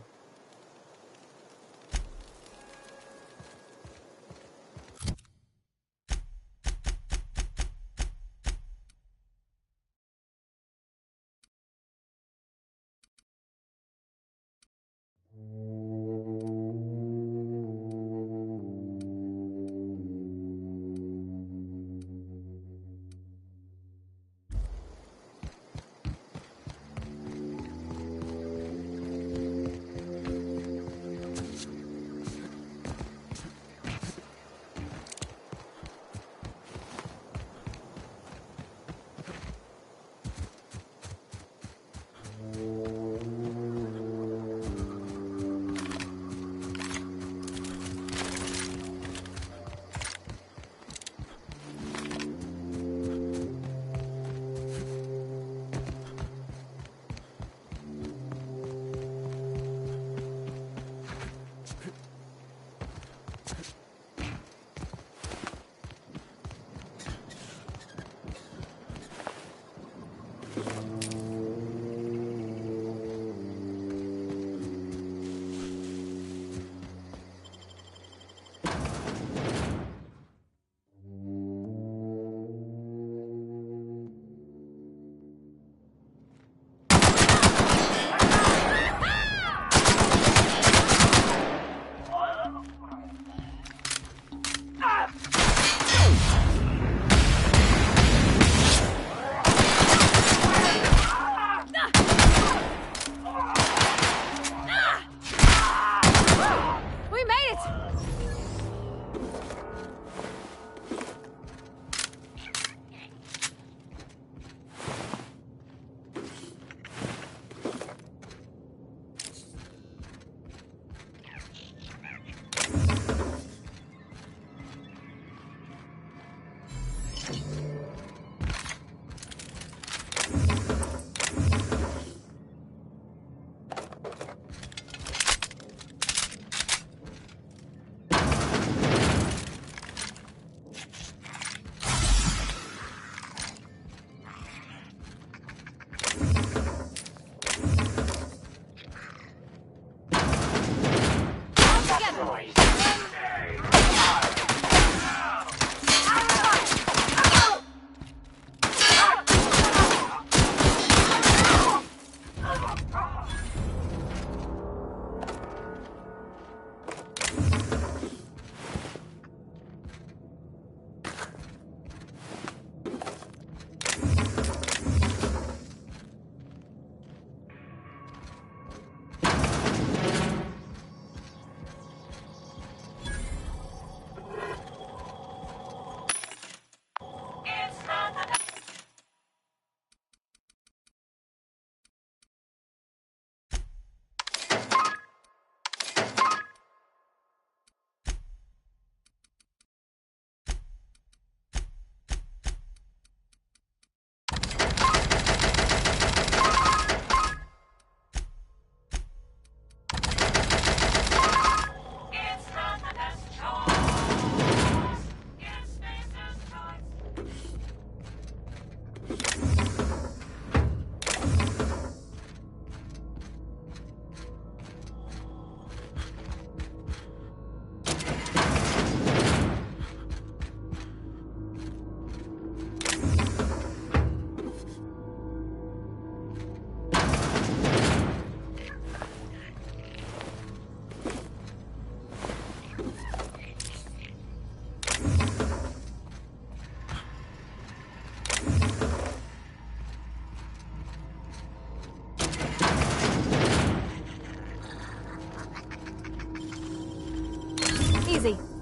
easy.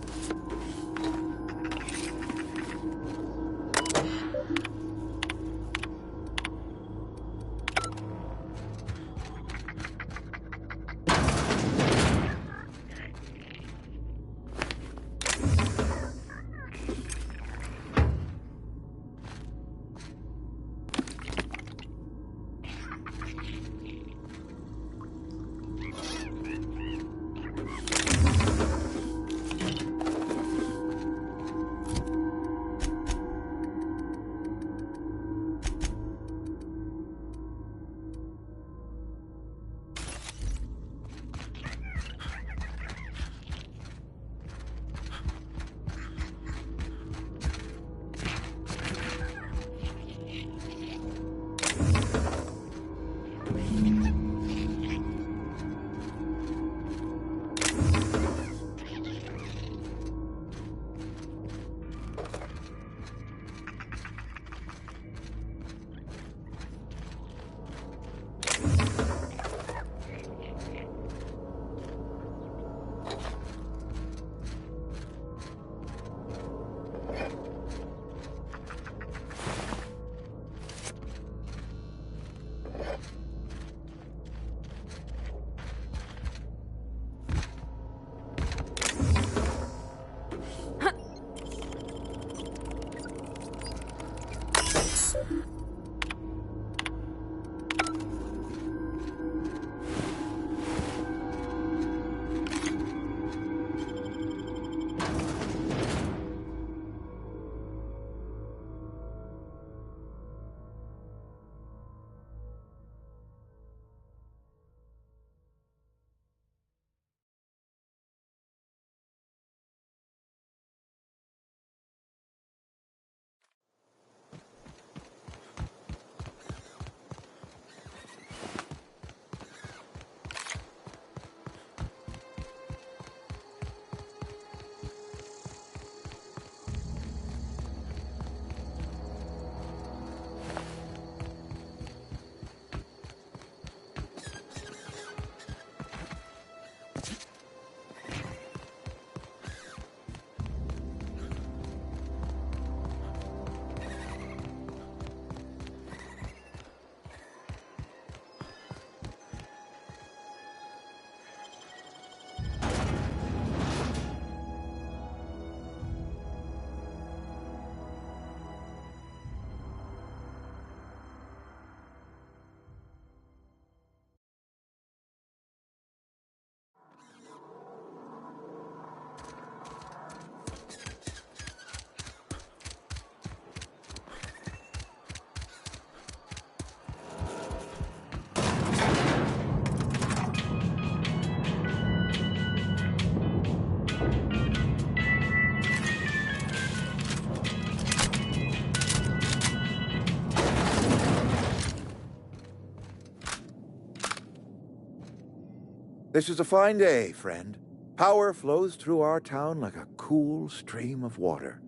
This is a fine day, friend. Power flows through our town like a cool stream of water.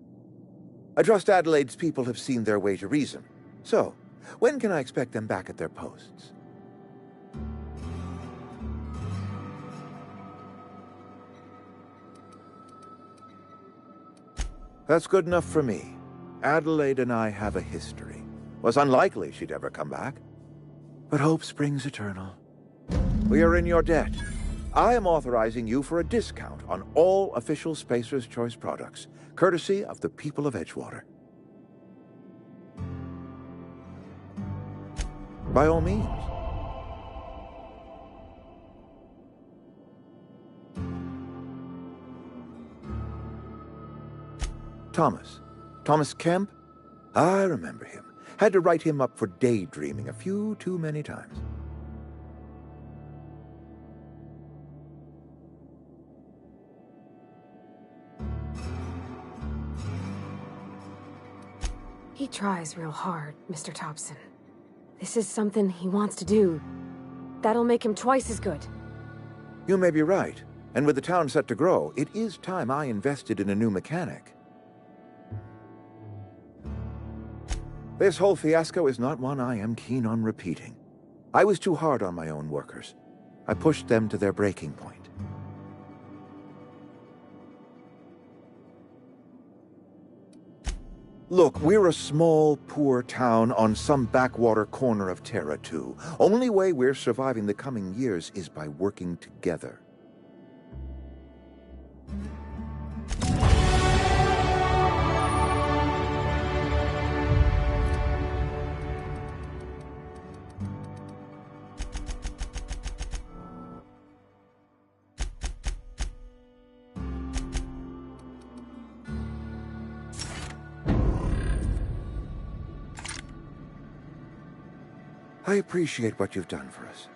I trust Adelaide's people have seen their way to reason. So, when can I expect them back at their posts? That's good enough for me. Adelaide and I have a history. Was unlikely she'd ever come back. But hope springs eternal. We are in your debt. I am authorizing you for a discount on all official Spacer's Choice products, courtesy of the people of Edgewater. By all means. Thomas Kemp? I remember him. Had to write him up for daydreaming a few too many times. He tries real hard, Mr. Thompson. This is something he wants to do. That'll make him twice as good. You may be right. And with the town set to grow, it is time I invested in a new mechanic. This whole fiasco is not one I am keen on repeating. I was too hard on my own workers. I pushed them to their breaking point. Look, we're a small, poor town on some backwater corner of Terra 2. Only way we're surviving the coming years is by working together. I appreciate what you've done for us.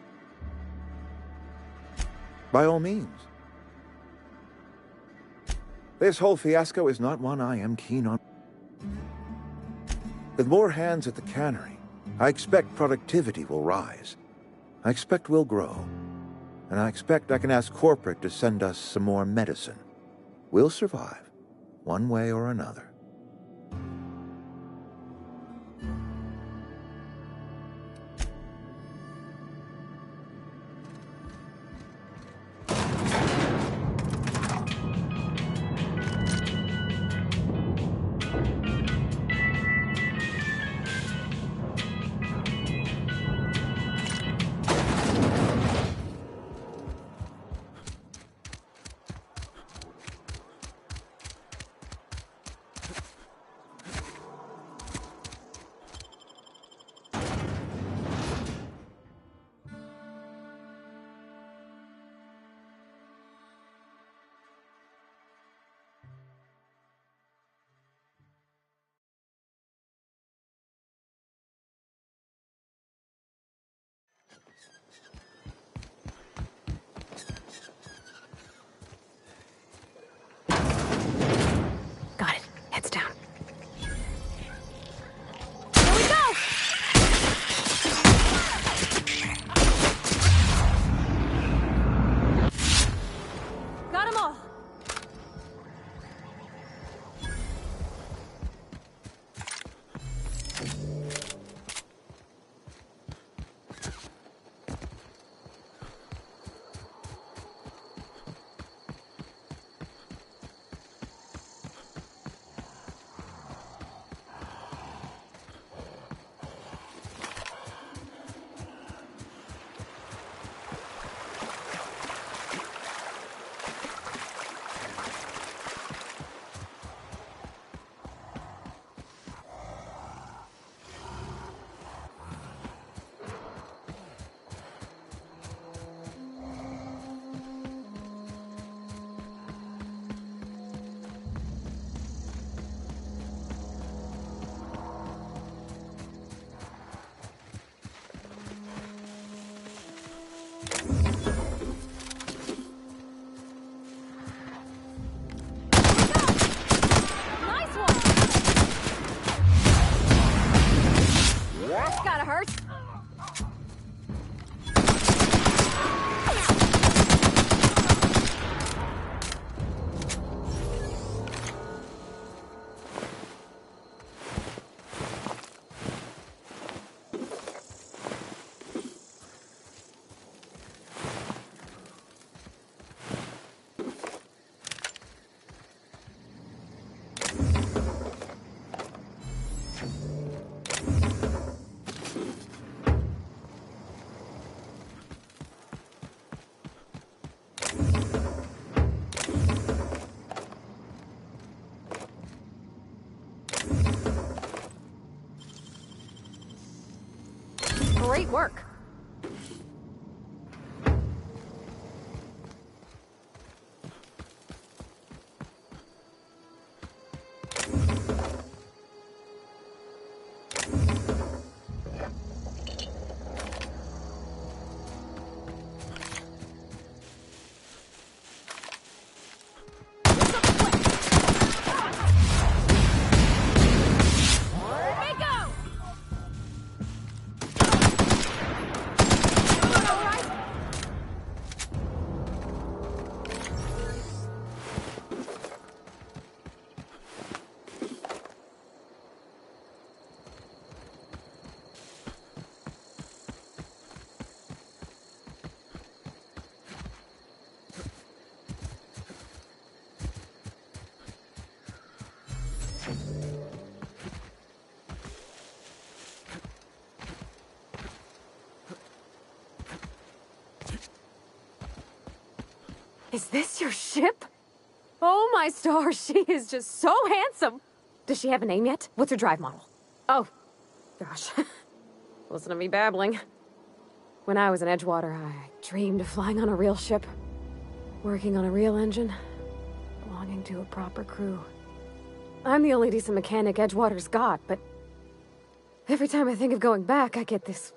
By all means. This whole fiasco is not one I am keen on. With more hands at the cannery, I expect productivity will rise. I expect we'll grow. And I expect I can ask corporate to send us some more medicine. We'll survive, one way or another. Got it. Heads down. Here we go! Got 'em all. Gotta hurt. Great work. Is this your ship? Oh, my stars, she is just so handsome. Does she have a name yet? What's her drive model? Oh, gosh. Listen to me babbling. When I was in Edgewater, I dreamed of flying on a real ship, working on a real engine, belonging to a proper crew. I'm the only decent mechanic Edgewater's got, but every time I think of going back, I get this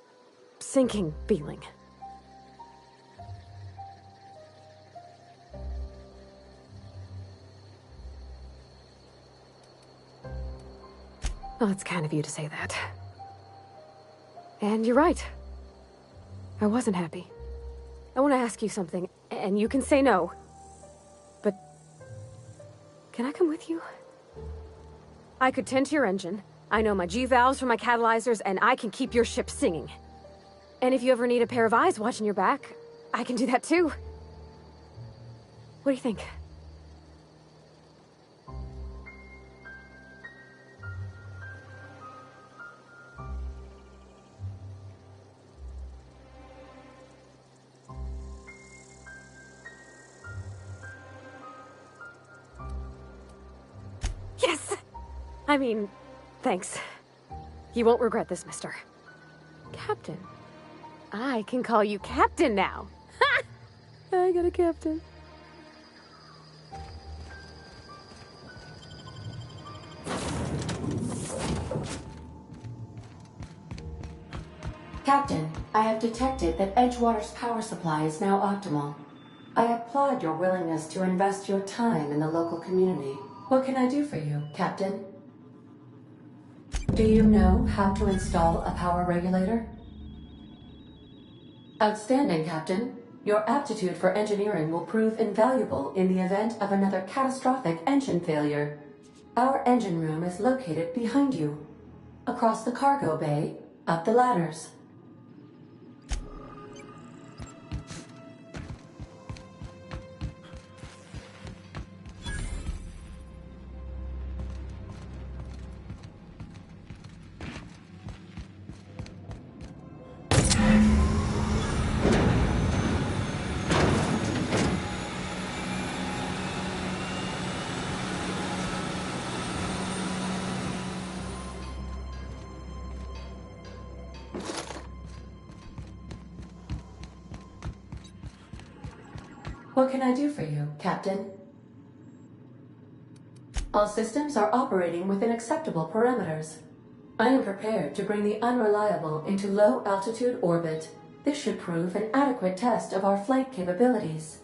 sinking feeling. Well, it's kind of you to say that. And you're right. I wasn't happy. I want to ask you something, and you can say no. But can I come with you? I could tend to your engine. I know my G-valves for my catalyzers, and I can keep your ship singing. And if you ever need a pair of eyes watching your back, I can do that too. What do you think? Yes! I mean, thanks. You won't regret this, mister. Captain. I can call you Captain now. Ha! I got a captain. Captain, I have detected that Edgewater's power supply is now optimal. I applaud your willingness to invest your time in the local community. What can I do for you, Captain? Do you know how to install a power regulator? Outstanding, Captain. Your aptitude for engineering will prove invaluable in the event of another catastrophic engine failure. Our engine room is located behind you. Across the cargo bay, up the ladders. What can I do for you, Captain? All systems are operating within acceptable parameters. I am prepared to bring the unreliable into low-altitude orbit. This should prove an adequate test of our flight capabilities.